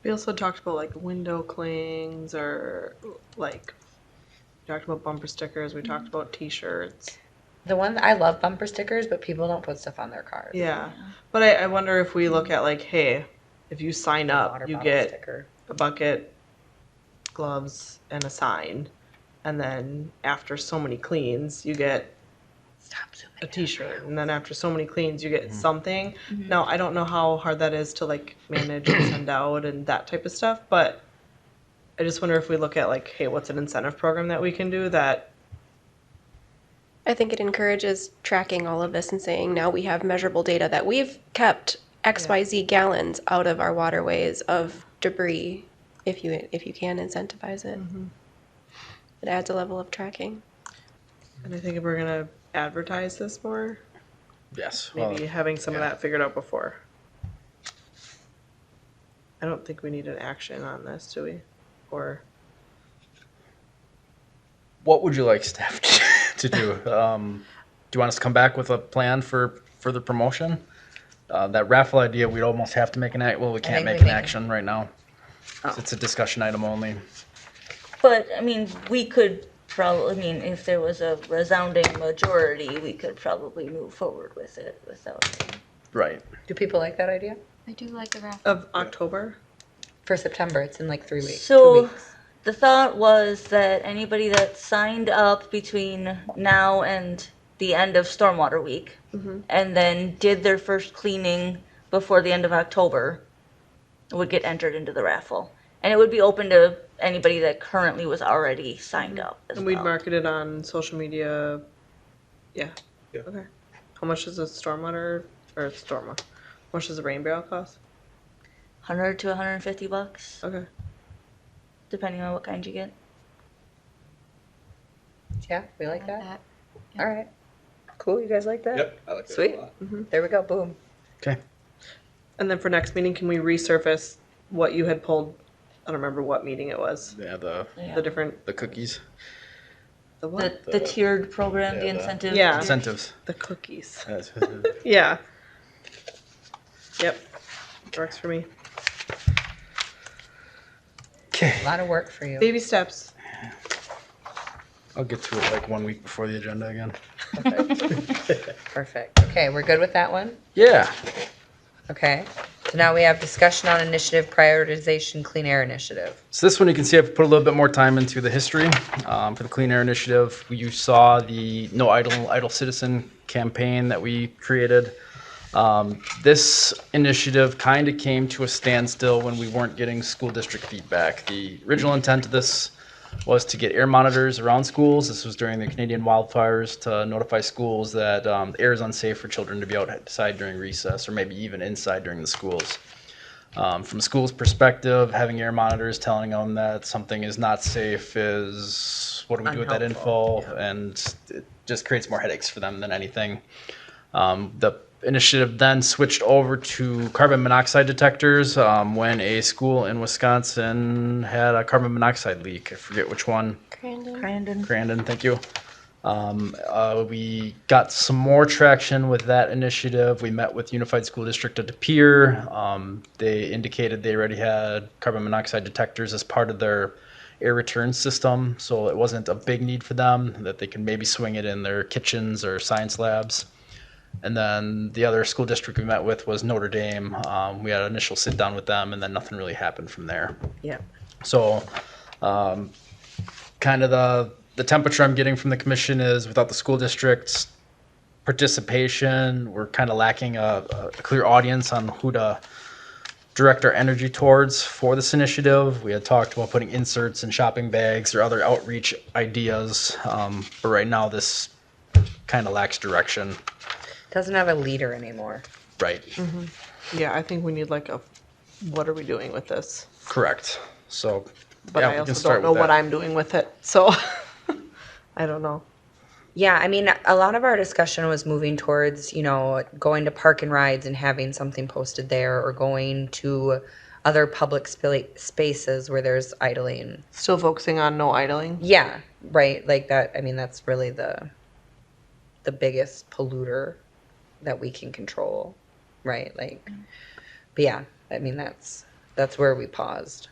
We also talked about like window clings or like we talked about bumper stickers. We talked about T-shirts. The one I love bumper stickers, but people don't put stuff on their cars. Yeah, but I wonder if we look at like, hey, if you sign up, Water you bottle get sticker. a bucket, gloves, and a sign, and then after so many cleans, you get a T-shirt, and then after so many cleans, you get something. Now, I don't know how hard that is to like manage and send out and that type of stuff, but I just wonder if we look at like, hey, what's an incentive program that we can do that? I think it encourages tracking all of this and saying now we have measurable data that we've kept XYZ gallons out of our waterways of debris if you can incentivize it. It adds a level of tracking. And I think if we're gonna advertise this more, Yes. maybe having some of that figured out before. I don't think we need an action on this, do we? Or What would you like staff to do? Do you want us to come back with a plan for further promotion? That raffle idea, we'd almost have to make an act. Well, we can't think we make an make it. action right now. It's a discussion item only. But, I mean, we could probably, I mean, if there was a resounding majority, we could probably move forward with it without. Right. Do people like that idea? I do like the raffle. of October? For September, it's in like 3 weeks. 2 So, weeks. the thought was that anybody that signed up between now and the end of Stormwater Week, and then did their first cleaning before the end of October, would get entered into the raffle. And it would be open to anybody that currently was already signed up as And we'd well. market it on social media. Yeah. Yeah. Okay. How much does a stormwater or stormwater? How much does a rain barrel cost? 100 to 150 bucks, Okay. depending on what kind you get. Yeah, we like that. That. All right. Cool. You guys like that? Yep, I like that a Sweet. lot. There we go. Boom. Okay. And then for next meeting, can we resurface what you had pulled? I don't remember what meeting it was. Yeah, the Yeah. The different, cookies. the what? The tiered program, the incentive. Yeah. tier. Incentives. The cookies. That's- Yeah. Yep. Works for me. Okay. A lot of work for you. Baby steps. I'll get to it like 1 week before the agenda again. Perfect. Okay, we're good with that one? Yeah. Okay. So now we have discussion on initiative prioritization clean air initiative. So this one you can see I've put a little bit more time into the history. For the Clean Air Initiative, you saw the No Idle Citizen campaign that we created. This initiative kind of came to a standstill when we weren't getting school district feedback. The original intent of this was to get air monitors around schools. This was during the Canadian wildfires to notify schools that the air is unsafe for children to be outside during recess or maybe even inside during the schools. From a school's perspective, having air monitors telling them that something is not safe is, what do we do with that info? Unhelpful, And it just creates more headaches for them than anything. The initiative then switched over to carbon monoxide detectors when a school in Wisconsin had a carbon monoxide leak. I forget which one. Crandon, thank you. We got some more traction with that initiative. We met with Unified School District of De Pere. They indicated they already had carbon monoxide detectors as part of their air return system, so it wasn't a big need for them, that they can maybe swing it in their kitchens or science labs. And then the other school district we met with was Notre Dame. We had an initial sit down with them, and then nothing really happened from there. Yeah. So kind of the temperature I'm getting from the commission is without the school district's participation, we're kind of lacking a clear audience on who to direct our energy towards for this initiative. We had talked about putting inserts in shopping bags or other outreach ideas, but right now this kind of lacks direction. Doesn't have a leader anymore. Right. Yeah, I think we need like a, what are we doing with this? Correct. So, But yeah, I we can also start don't know with what that. I'm doing with it, so I don't know. Yeah, I mean, a lot of our discussion was moving towards, going to park and rides and having something posted there, or going to other public spaces where there's idling. Still focusing on no idling? Yeah, right. Like that. I mean, that's really the biggest polluter that we can control, right? Like, but yeah, I mean, that's where we paused.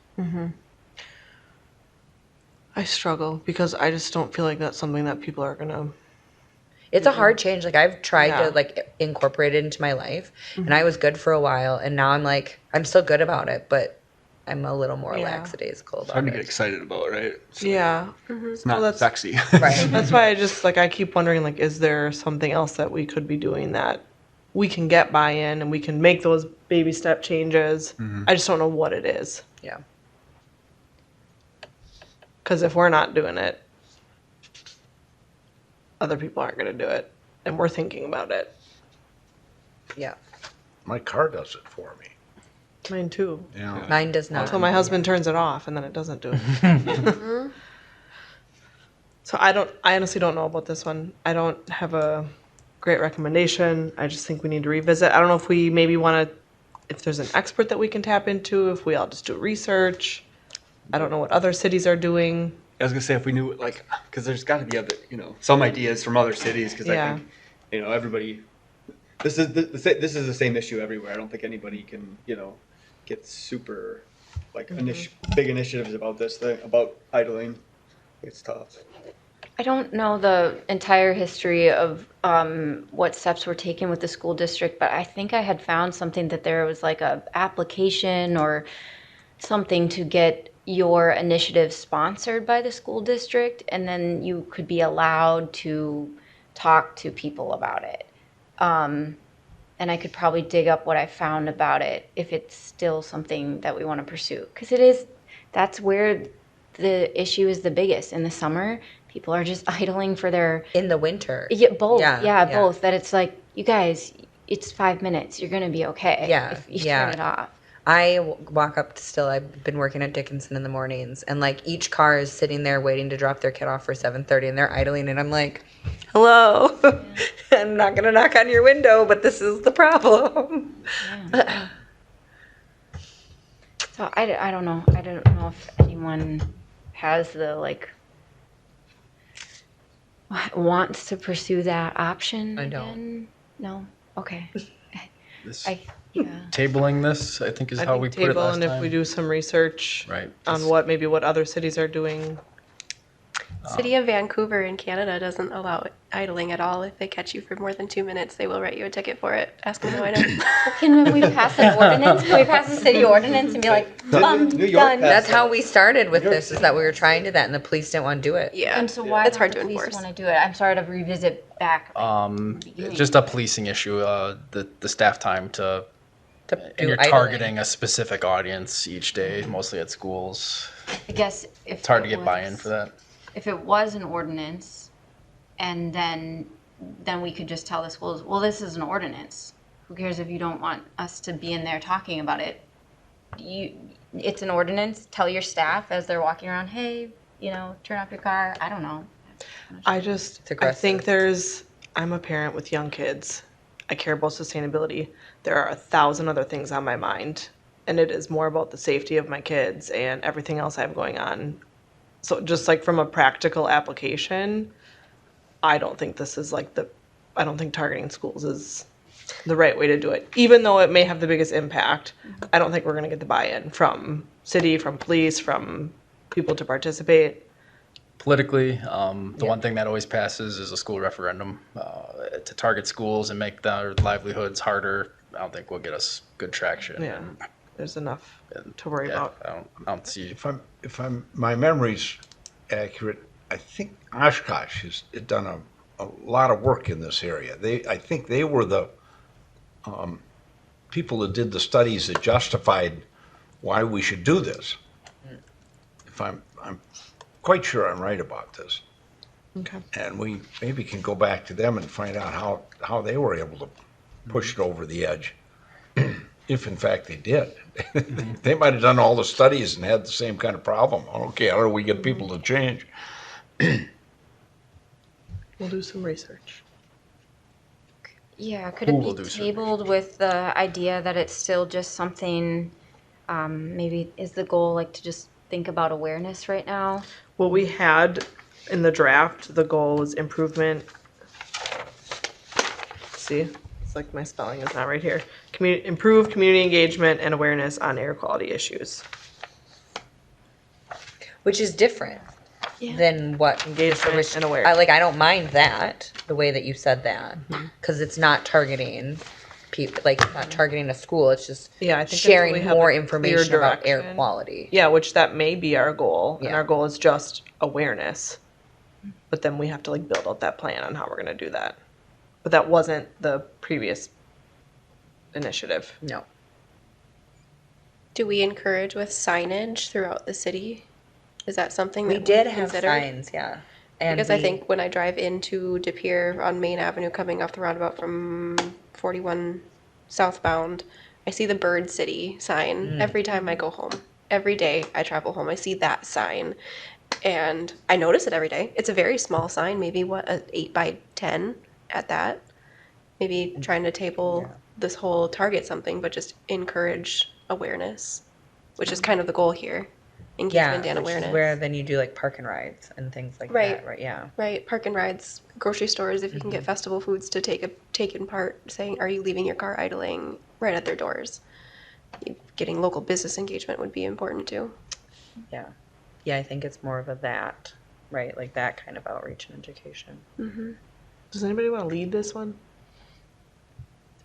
I struggle because I just don't feel like that's something that people are gonna. It's a hard change. Like I've tried Yeah. to like incorporate it into my life, and I was good for a while, and now I'm like I'm still good about it, but I'm a little more lackadaisical It's hard about to get it. excited about, right? It's, Yeah. it's not that's- sexy. Right. That's why I just like I keep wondering like, is there something else that we could be doing that we can get buy-in and we can make those baby step changes? I just don't know what it is. Yeah. Because if we're not doing it, other people aren't going to do it, and we're thinking about it. Yeah. My car does it for me. Mine too. Yeah. Mine does not. Until my husband turns it off, and then it doesn't do it. So I honestly don't know about this one. I don't have a great recommendation. I just think we need to revisit. I don't know if we maybe want to, if there's an expert that we can tap into, if we all just do research. I don't know what other cities are doing. I was gonna say if we knew like, because there's got to be other, some ideas from other cities. Because Yeah. I think, everybody. This is the same issue everywhere. I don't think anybody can, get super, like big initiatives about this thing about idling. It's tough. I don't know the entire history of what steps were taken with the school district, but I think I had found something that there was like a application or something to get your initiative sponsored by the school district, and then you could be allowed to talk to people about it. And I could probably dig up what I found about it if it's still something that we want to pursue. Because that's where the issue is the biggest. In the summer, people are just idling for their... In the winter. Yeah, both. Yeah, Yeah, yeah. both. That it's like, you guys, it's 5 minutes. You're going to be okay. Yeah, If you yeah. turn it off. Walk up to still, I've been working at Dickinson in the mornings, and like each car is sitting there waiting to drop their kid off for 7:30, and they're idling, and I'm like, hello, I'm not gonna knock on your window, but this is the problem. So I don't know. I don't know if anyone has the wants to pursue that option. I don't. Again? No. Okay. This, Yeah. tabling this, I think, is I how think we put it table, last and if time. we do some research Right. on what other cities are doing. City of Vancouver in Canada doesn't allow idling at all. If they catch you for more than 2 minutes, they will write you a ticket for it. Ask them how I know. Can we pass an ordinance? Can we pass a city ordinance and be like, New York done? passed That's how we started with this, is that we were trying to that, and the police didn't want to do it. Yeah, And so why it's hard to don't the police enforce. want to do it? I'm sorry to revisit back. Just a policing issue, the staff time to, and do you're idling. targeting a specific audience each day, mostly at schools. I guess if It's hard to it get buy-in was- for that. If it was an ordinance, and then we could just tell the schools, well, this is an ordinance. Who cares if you don't want us to be in there talking about it? It's an ordinance. Tell your staff as they're walking around, hey, turn off your car. I don't know. I aggressive. think I'm a parent with young kids. I care about sustainability. There are 1,000 other things on my mind, and it is more about the safety of my kids and everything else I have going on. So just like from a practical application, I don't think this is I don't think targeting schools is the right way to do it. Even though it may have the biggest impact, I don't think we're going to get the buy-in from city, from police, from people to participate. Politically, the one thing that always passes is a school referendum. To target schools and make their livelihoods harder, I don't think will get us good traction. Yeah, there's enough to worry about. I don't see. If my memory's accurate, I think Oshkosh has done a lot of work in this area. I think they were the people that did the studies that justified why we should do this. If I'm quite sure I'm right about this. Okay. And we maybe can go back to them and find out how they were able to push it over the edge. If in fact they did. They might have done all the studies and had the same kind of problem. Okay, how do we get people to change? We'll do some research. Yeah, could Who it will be do tabled with the idea that it's still just something, maybe is the goal to just think about awareness right now? What we had in the draft, the goal was improvement. See, It's like my spelling is not right here. Improve community engagement and awareness on air quality issues. Which is different than what Engagement and awareness. I don't mind that, the way that you said that, because it's not targeting people, like it's not targeting a school. It's just Yeah, I think until sharing we have more a clear information about air direction. quality. Yeah, which that may be our goal, and Yeah. our goal is just awareness. But then we have to like build out that plan on how we're going to do that. But that wasn't the previous initiative. No. Do we encourage with signage throughout the city? Is that something We that did we've have considered? signs, yeah. And Because I think when I drive into De Pere on Main Avenue coming off the roundabout from 41 southbound, I see the Bird City sign every time I go home. Every day I travel home, I see that sign. And I notice it every day. It's a very small sign, maybe an 8 by 10 at that. Maybe trying to table this whole target something, but just encourage awareness, which is kind of the goal here. Engagement and which is awareness. where then you do like park and rides and things like Right. that, right? Yeah. Right, park and rides, grocery stores, if you can get festival foods to take in part, saying, are you leaving your car idling right at their doors? Getting local business engagement would be important too. Yeah. Yeah, I think it's more of a that, right? Like that kind of outreach and education. Does anybody want to lead this one?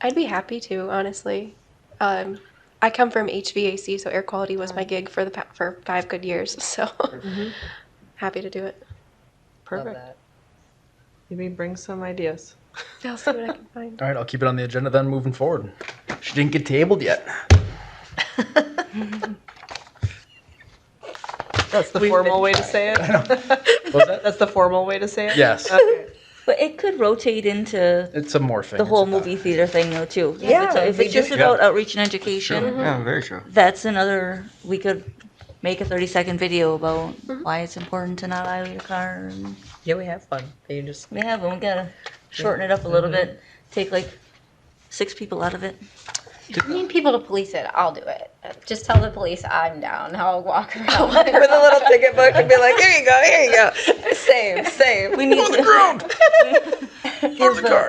I'd be happy to, honestly. I come from HVAC, so air quality was my gig for for 5 good years, so happy to do it. Perfect. Maybe bring some ideas. I'll see what I can find. All right, I'll keep it on the agenda then moving forward. She didn't get tabled yet. That's the formal way to say it? What was that? That's the formal way to say it? Yes. Okay. But it could rotate into It's a morphing. the whole movie theater thing though too. Yeah, If it's just about outreach and education, Yeah, very true. that's another, we could make a 30-second video about why it's important to not idle your car. And Yeah, we have fun. You just we have, and we gotta shorten it up a little bit, take like 6 people out of it. If you need people to police it, I'll do it. Just tell the police I'm down. I'll walk around with a little ticket book and be like, here you go. Same. We need On the ground!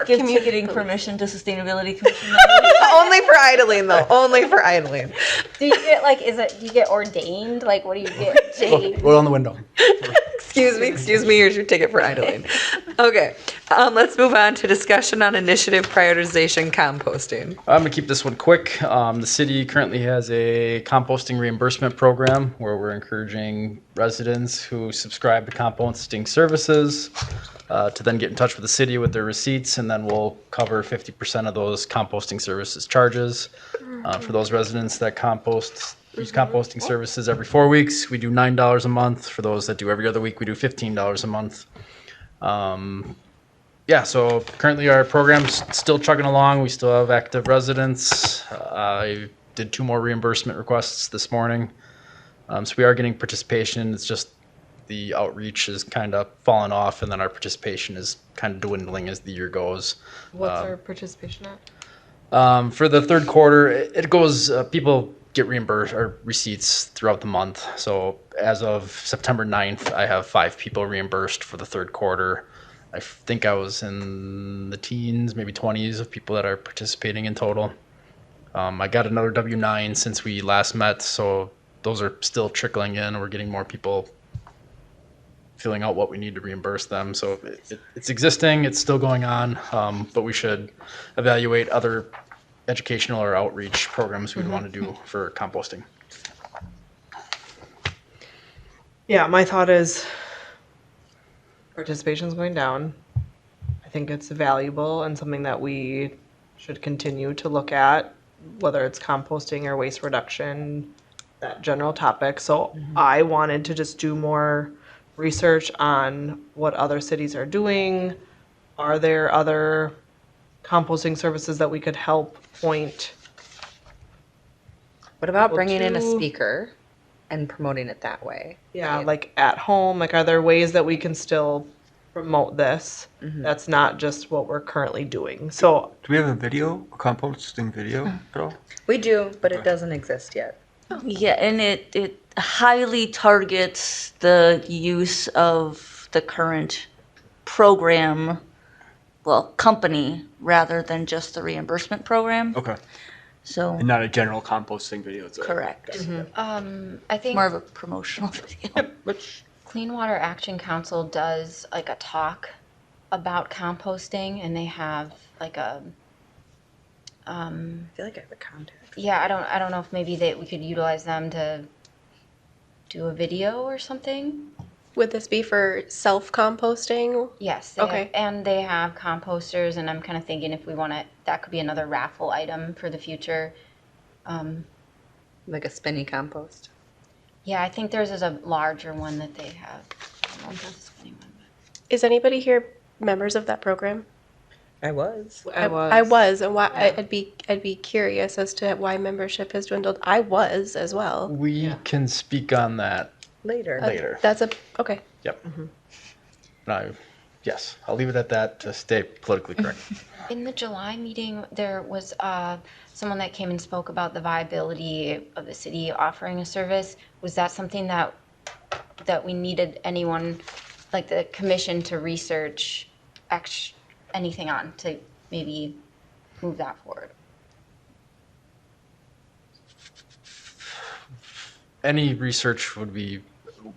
give ticketing permission to Sustainability Commission. Only for idling though. Only for idling. Do you get do you get ordained? Like, what do you get? Roll on the window. Excuse me, here's your ticket for idling. Okay, let's move on to discussion on initiative prioritization composting. I'm gonna keep this one quick. The city currently has a composting reimbursement program where we're encouraging residents who subscribe to composting services to then get in touch with the city with their receipts, and then we'll cover 50% of those composting services charges. For those residents that use composting services every 4 weeks, we do $9 a month. For those that do every other week, we do $15 a month. So currently our program's still chugging along. We still have active residents. I did 2 more reimbursement requests this morning. So we are getting participation. It's just the outreach is kind of fallen off, and then our participation is kind of dwindling as the year goes. What's our participation at? For the third quarter, it goes, people get reimbursed or receipts throughout the month. So as of September 9th, I have 5 people reimbursed for the third quarter. I think I was in the teens, maybe 20s of people that are participating in total. I got another W-9 since we last met, so those are still trickling in. We're getting more people filling out what we need to reimburse them. So it's existing, it's still going on, but we should evaluate other educational or outreach programs we'd want to do for composting. Yeah, my thought is participation's going down. I think it's valuable and something that we should continue to look at, whether it's composting or waste reduction, that general topic. So I wanted to just do more research on what other cities are doing. Are there other composting services that we could help point? What about People bringing in a to- speaker and promoting it that way? Yeah, like at home, like are there ways that we can still promote this? That's not just what we're currently doing. So Do we have a video, a composting video at all? We do, but it doesn't exist yet. Yeah, and it highly targets the use of the current program company rather than just the reimbursement program. Okay. So And not a general composting video. It's correct. I think More of a promotional video. Clean Water Action Council does like a talk about composting, and they have like a. I feel like I have a contact. Yeah, I don't know if maybe we could utilize them to do a video or something. Would this be for self-composting? Yes. Okay. And they have composters, and I'm kind of thinking if we want to, that could be another raffle item for the future. Like a spinny compost. Yeah, I think theirs is a larger one that they have. I don't know if that's a funny one. Is anybody here members of that program? I was. I was, and why? I'd be curious as to why membership has dwindled. I was as well. We can speak on that Later. later. That's okay. Yep. Yes, I'll leave it at that to stay politically correct. In the July meeting, there was someone that came and spoke about the viability of the city offering a service. Was that something that we needed anyone, like the commission, to research anything on to maybe move that forward? Any research would be,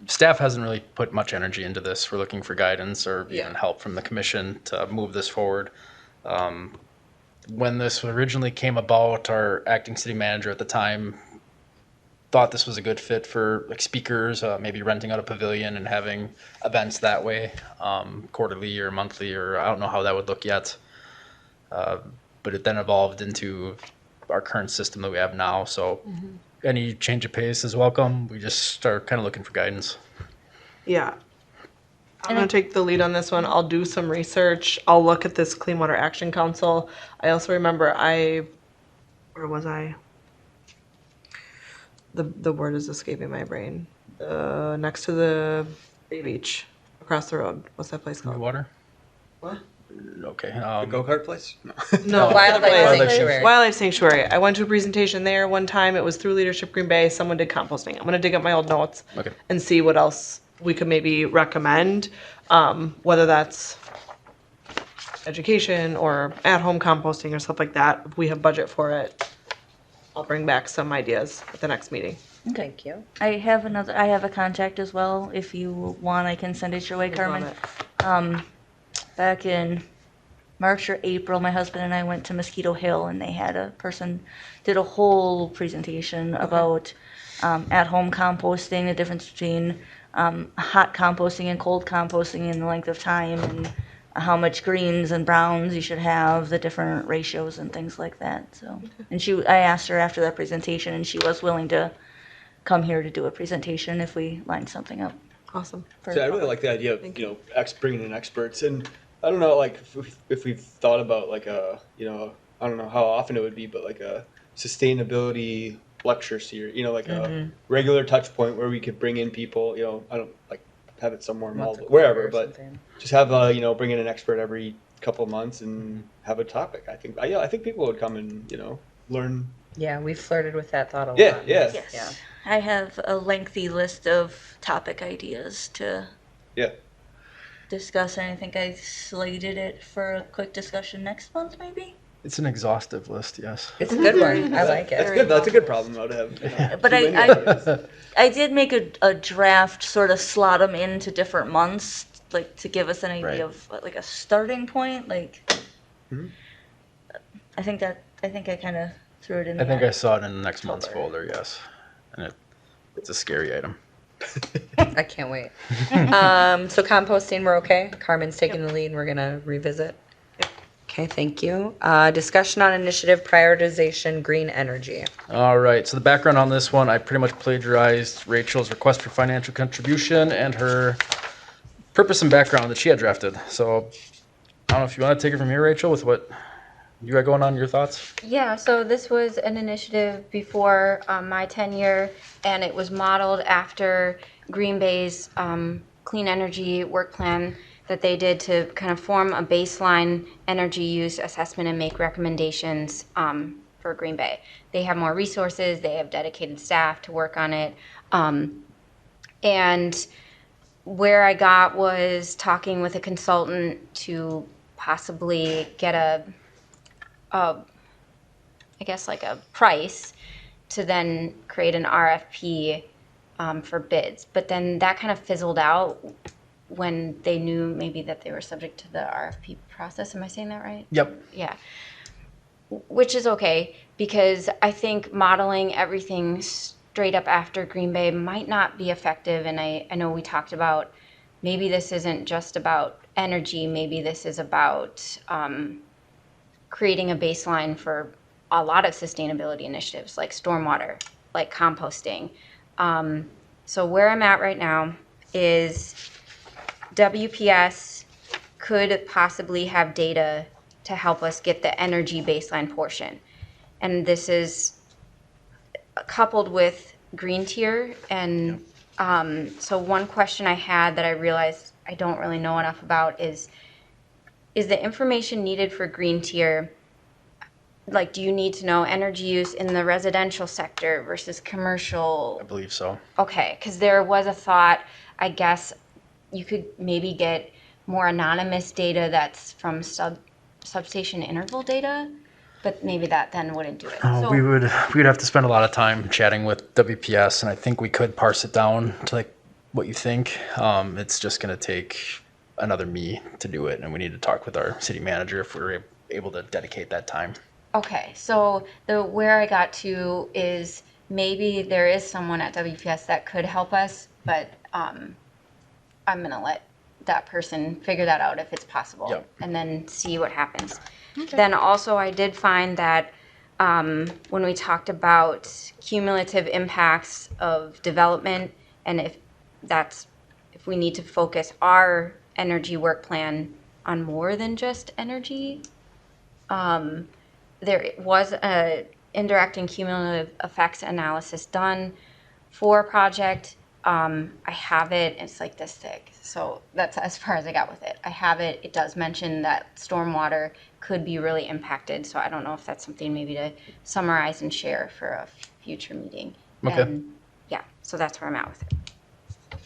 staff hasn't really put much energy into this. We're looking for guidance or even help from the commission to move this forward. When this originally came about, our acting city manager at the time thought this was a good fit for like speakers, maybe renting out a pavilion and having events that way, quarterly or monthly, or I don't know how that would look yet. But it then evolved into our current system that we have now. So any change of pace is welcome. We just start kind of looking for guidance. Yeah. I'm going to take the lead on this one. I'll do some research. I'll look at this Clean Water Action Council. I also remember where was I? The word is escaping my brain. Next to the Bay Beach, across the road. What's that place called? Water? What? Okay. The go-kart place? No, Wildlife Sanctuary. Wildlife Sanctuary. I went to a presentation there one time. It was through Leadership Green Bay. Someone did composting. I'm going to dig up my old notes and see what else we could maybe recommend, whether that's education or at-home composting or stuff like that. If we have budget for it, I'll bring back some ideas at the next meeting. Thank you. I have a contact as well. If you want, I can send it your way, Carmen. Back in March or April, my husband and I went to Mosquito Hill, and they had a person did a whole presentation about at-home composting, the difference between hot composting and cold composting and the length of time, and how much greens and browns you should have, the different ratios and things like that. So, and I asked her after that presentation, and she was willing to come here to do a presentation if we lined something up. Awesome. So I really like the idea of bringing in experts, and I don't know, like if we've thought about like I don't know how often it would be, but like a sustainability lecture series, like a regular touch point where we could bring in people, I don't like have it somewhere wherever, but just have bring in an expert every couple of months and have a topic. I think people would come and learn. Yeah, we flirted with that thought a lot. Yeah. Yes. I have a lengthy list of topic ideas to discuss, and I think I slated it for a quick discussion next month, maybe. It's an exhaustive list, yes. It's a good one. I like it. That's good. That's a good problem though to have. But I did make a draft, sort of slot them into different months, like to give us an idea of like a starting point. Like, I think I kind of threw it in. I think I saw it in the next month's folder, yes, and it's a scary item. I can't wait. So composting, we're okay. Carmen's taking the lead, and we're gonna revisit. Okay, thank you. Discussion on initiative prioritization, green energy. All right, so the background on this one, I pretty much plagiarized Rachel's request for financial contribution and her purpose and background that she had drafted. So I don't know if you want to take it from here, Rachel, with what you got going on, your thoughts? Yeah, so this was an initiative before my tenure, and it was modeled after Green Bay's clean energy work plan that they did to kind of form a baseline energy use assessment and make recommendations for Green Bay. They have more resources, they have dedicated staff to work on it. And where I got was talking with a consultant to possibly get I guess like a price to then create an RFP for bids. But then that kind of fizzled out when they knew maybe that they were subject to the RFP process. Am I saying that right? Yep. Yeah. Which is okay, because I think modeling everything straight up after Green Bay might not be effective. And I know we talked about maybe this isn't just about energy, maybe this is about creating a baseline for a lot of sustainability initiatives like stormwater, like composting. So where I'm at right now is WPS could possibly have data to help us get the energy baseline portion. And this is coupled with green tier. And so one question I had that I realized I don't really know enough about is the information needed for green tier, like, do you need to know energy use in the residential sector versus commercial? I believe so. Okay, because there was a thought, I guess you could maybe get more anonymous data that's from substation interval data, but maybe that then wouldn't do it. So, we would have to spend a lot of time chatting with WPS, and I think we could parse it down to like what you think. It's just going to take another me to do it, and we need to talk with our city manager if we're able to dedicate that time. okay, so where I got to is maybe there is someone at WPS that could help us, but I'm gonna let that person figure that out if it's possible, Yep. and then see what happens. Then also I did find that when we talked about cumulative impacts of development, and if we need to focus our energy work plan on more than just energy, there was a indirect and cumulative effects analysis done for a project. I have it, it's like this thick, so that's as far as I got with it. I have it, it does mention that stormwater could be really impacted, so I don't know if that's something maybe to summarize and share for a future meeting. Okay. And yeah, so that's where I'm at with it.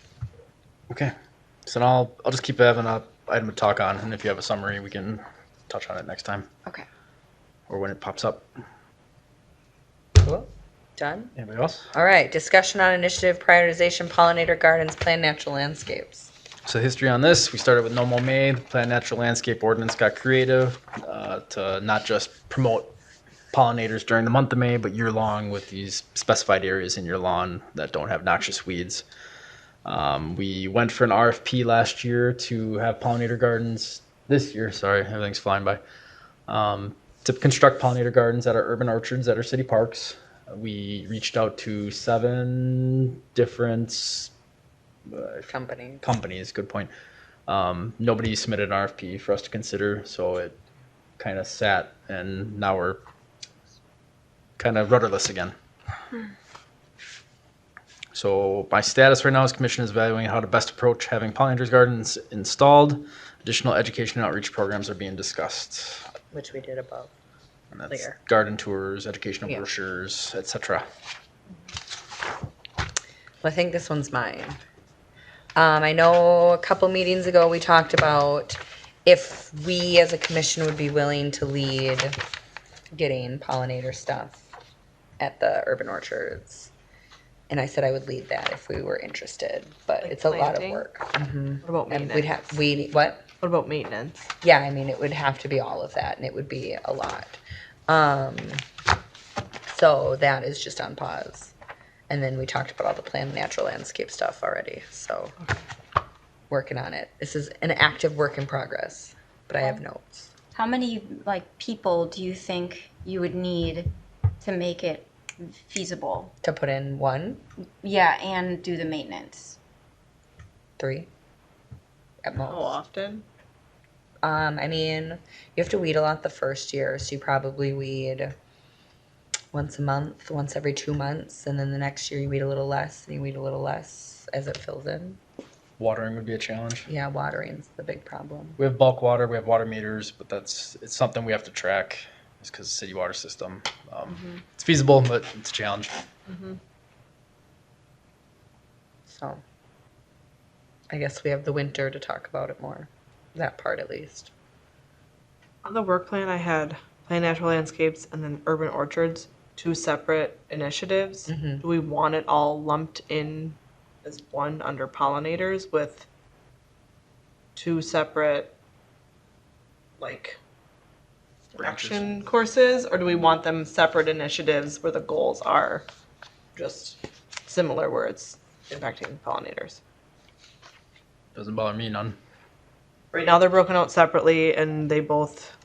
Okay. So now I'll just keep having an item to talk on, and if you have a summary, we can touch on it next time Okay. or when it pops up. Cool. Done? Anybody else? All right, discussion on initiative prioritization, Pollinator Gardens, Plan Natural Landscapes. So history on this, we started with No Mow May. The Planned Natural Landscape Ordinance got creative to not just promote pollinators during the month of May, but year-long with these specified areas in your lawn that don't have noxious weeds. We went for an RFP last year to have pollinator gardens, this year, sorry, everything's flying by, to construct pollinator gardens at our urban orchards at our city parks. We reached out to 7 different companies, good point. Nobody submitted an RFP for us to consider, so it kind of sat, and now we're kind of rudderless again. So my status right now is commission is evaluating how to best approach having pollinators gardens installed. Additional education and outreach programs are being discussed. Which we did above. And that's Clear. garden tours, educational Yeah. brochures, etc. Well, I think this one's mine. I know a couple meetings ago we talked about if we as a commission would be willing to lead getting pollinator stuff at the urban orchards. And I said I would lead that if we were interested, but Like it's a lot of planting? work. What about And maintenance? what? What about maintenance? Yeah, I mean, it would have to be all of that, and it would be a lot. So that is just on pause. And then we talked about all the planned natural landscape stuff already, so working on it. This is an active work in progress, but I have notes. How many people do you think you would need to make it feasible? To put in 1, Yeah, and do the maintenance. 3 at most. How often? I mean, you have to weed a lot the first year, so you probably weed once a month, once every 2 months, and then the next year you weed a little less, and you weed a little less as it fills in. Watering would be a challenge. Yeah, watering's the big problem. We have bulk water, we have water meters, but it's something we have to track. It's because the city water system. It's feasible, but it's a challenge. So I guess we have the winter to talk about it more. That part at least. On the work plan, I had plant natural landscapes and then urban orchards, 2 separate initiatives. Mm-hmm. Do we want it all lumped in as one under pollinators with 2 separate, like, action courses? Or do we want them separate initiatives where the goals are just similar, where it's impacting pollinators? Doesn't bother me none. Right now, they're broken out separately, and they both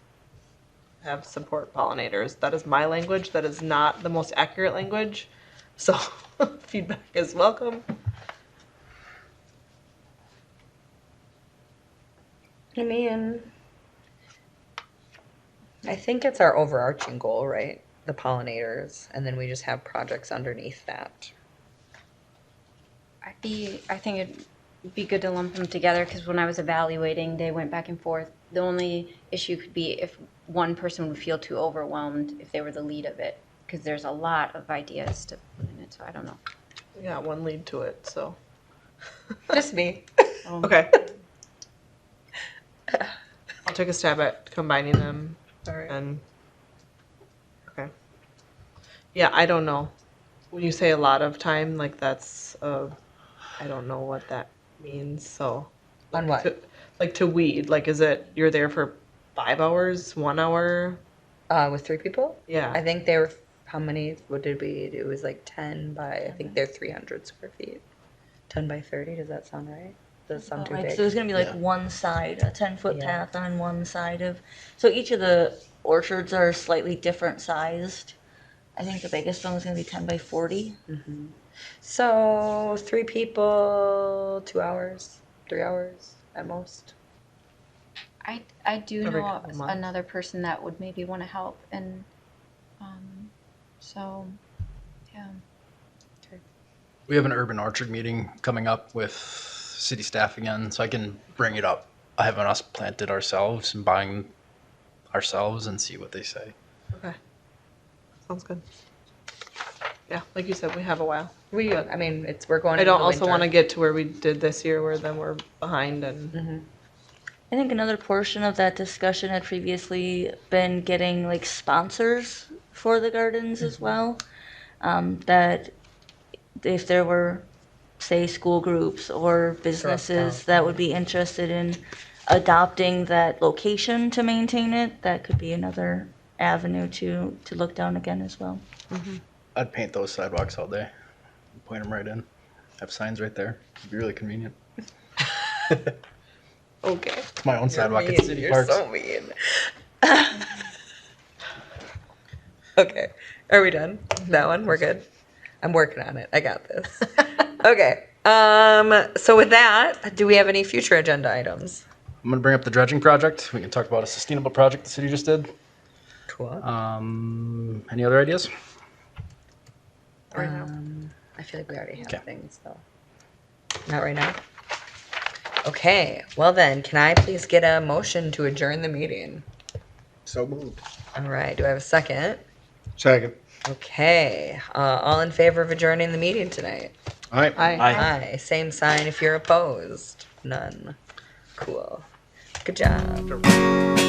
have support pollinators. That is my language. That is not the most accurate language. So feedback is welcome. I mean, I think it's our overarching goal, right? The pollinators, and then we just have projects underneath that. I think it'd be good to lump them together because when I was evaluating, they went back and forth. The only issue could be if one person would feel too overwhelmed if they were the lead of it, because there's a lot of ideas to put in it. So I don't know. We got one lead to it, so. Just me. Okay. I'll take a stab at combining them. All right. And okay. Yeah, I don't know. When you say a lot of time, like that's I don't know what that means. So On what? to weed, like is it you're there for 5 hours, 1 hour? With 3 people? Yeah. I think they were, how many, what did we do? It was like 10 by, I think they're 300 square feet. 10 by 30, does that sound right? Does it sound too big? So there's gonna be like one side, a 10-foot path on one side of, so each of the orchards are slightly different sized. I think the biggest one was gonna be 10 by 40. Mm-hmm. So 3 people, 2 hours, 3 hours at most. I do Every know couple months. another person that would maybe want to help, and so yeah. We have an urban orchard meeting coming up with city staff again, so I can bring it up. Having us plant it ourselves and buying ourselves and see what they say. Okay. Sounds good. Yeah, like you said, we have a while. I mean, we're going I into don't the also winter. want to get to where we did this year, where then we're behind and. Mm-hmm. I think another portion of that discussion had previously been getting like sponsors for the gardens as well. That if there were, say, school groups or businesses that would be interested in adopting that location to maintain it, that could be another avenue to look down again as well. Mm-hmm. I'd paint those sidewalks all day. Point them right in. Have signs right there. It'd be really convenient. Okay. My own sidewalk at mean. city You're parks. so mean. Okay. Are we done? That one? We're good? I'm working on it. I got this. Okay. So with that, do we have any future agenda items? I'm gonna bring up the dredging project. We can talk about a sustainable project the city just did. Cool. Any other ideas? Right now. I feel like we already have Okay. things, though. Not right now? Okay. Well then, can I please get a motion to adjourn the meeting? So moved. All right. Do I have a second? Second. Okay. All in favor of adjourning the meeting tonight? Aye. Aye. Same sign if you're opposed. None. Cool. Good job.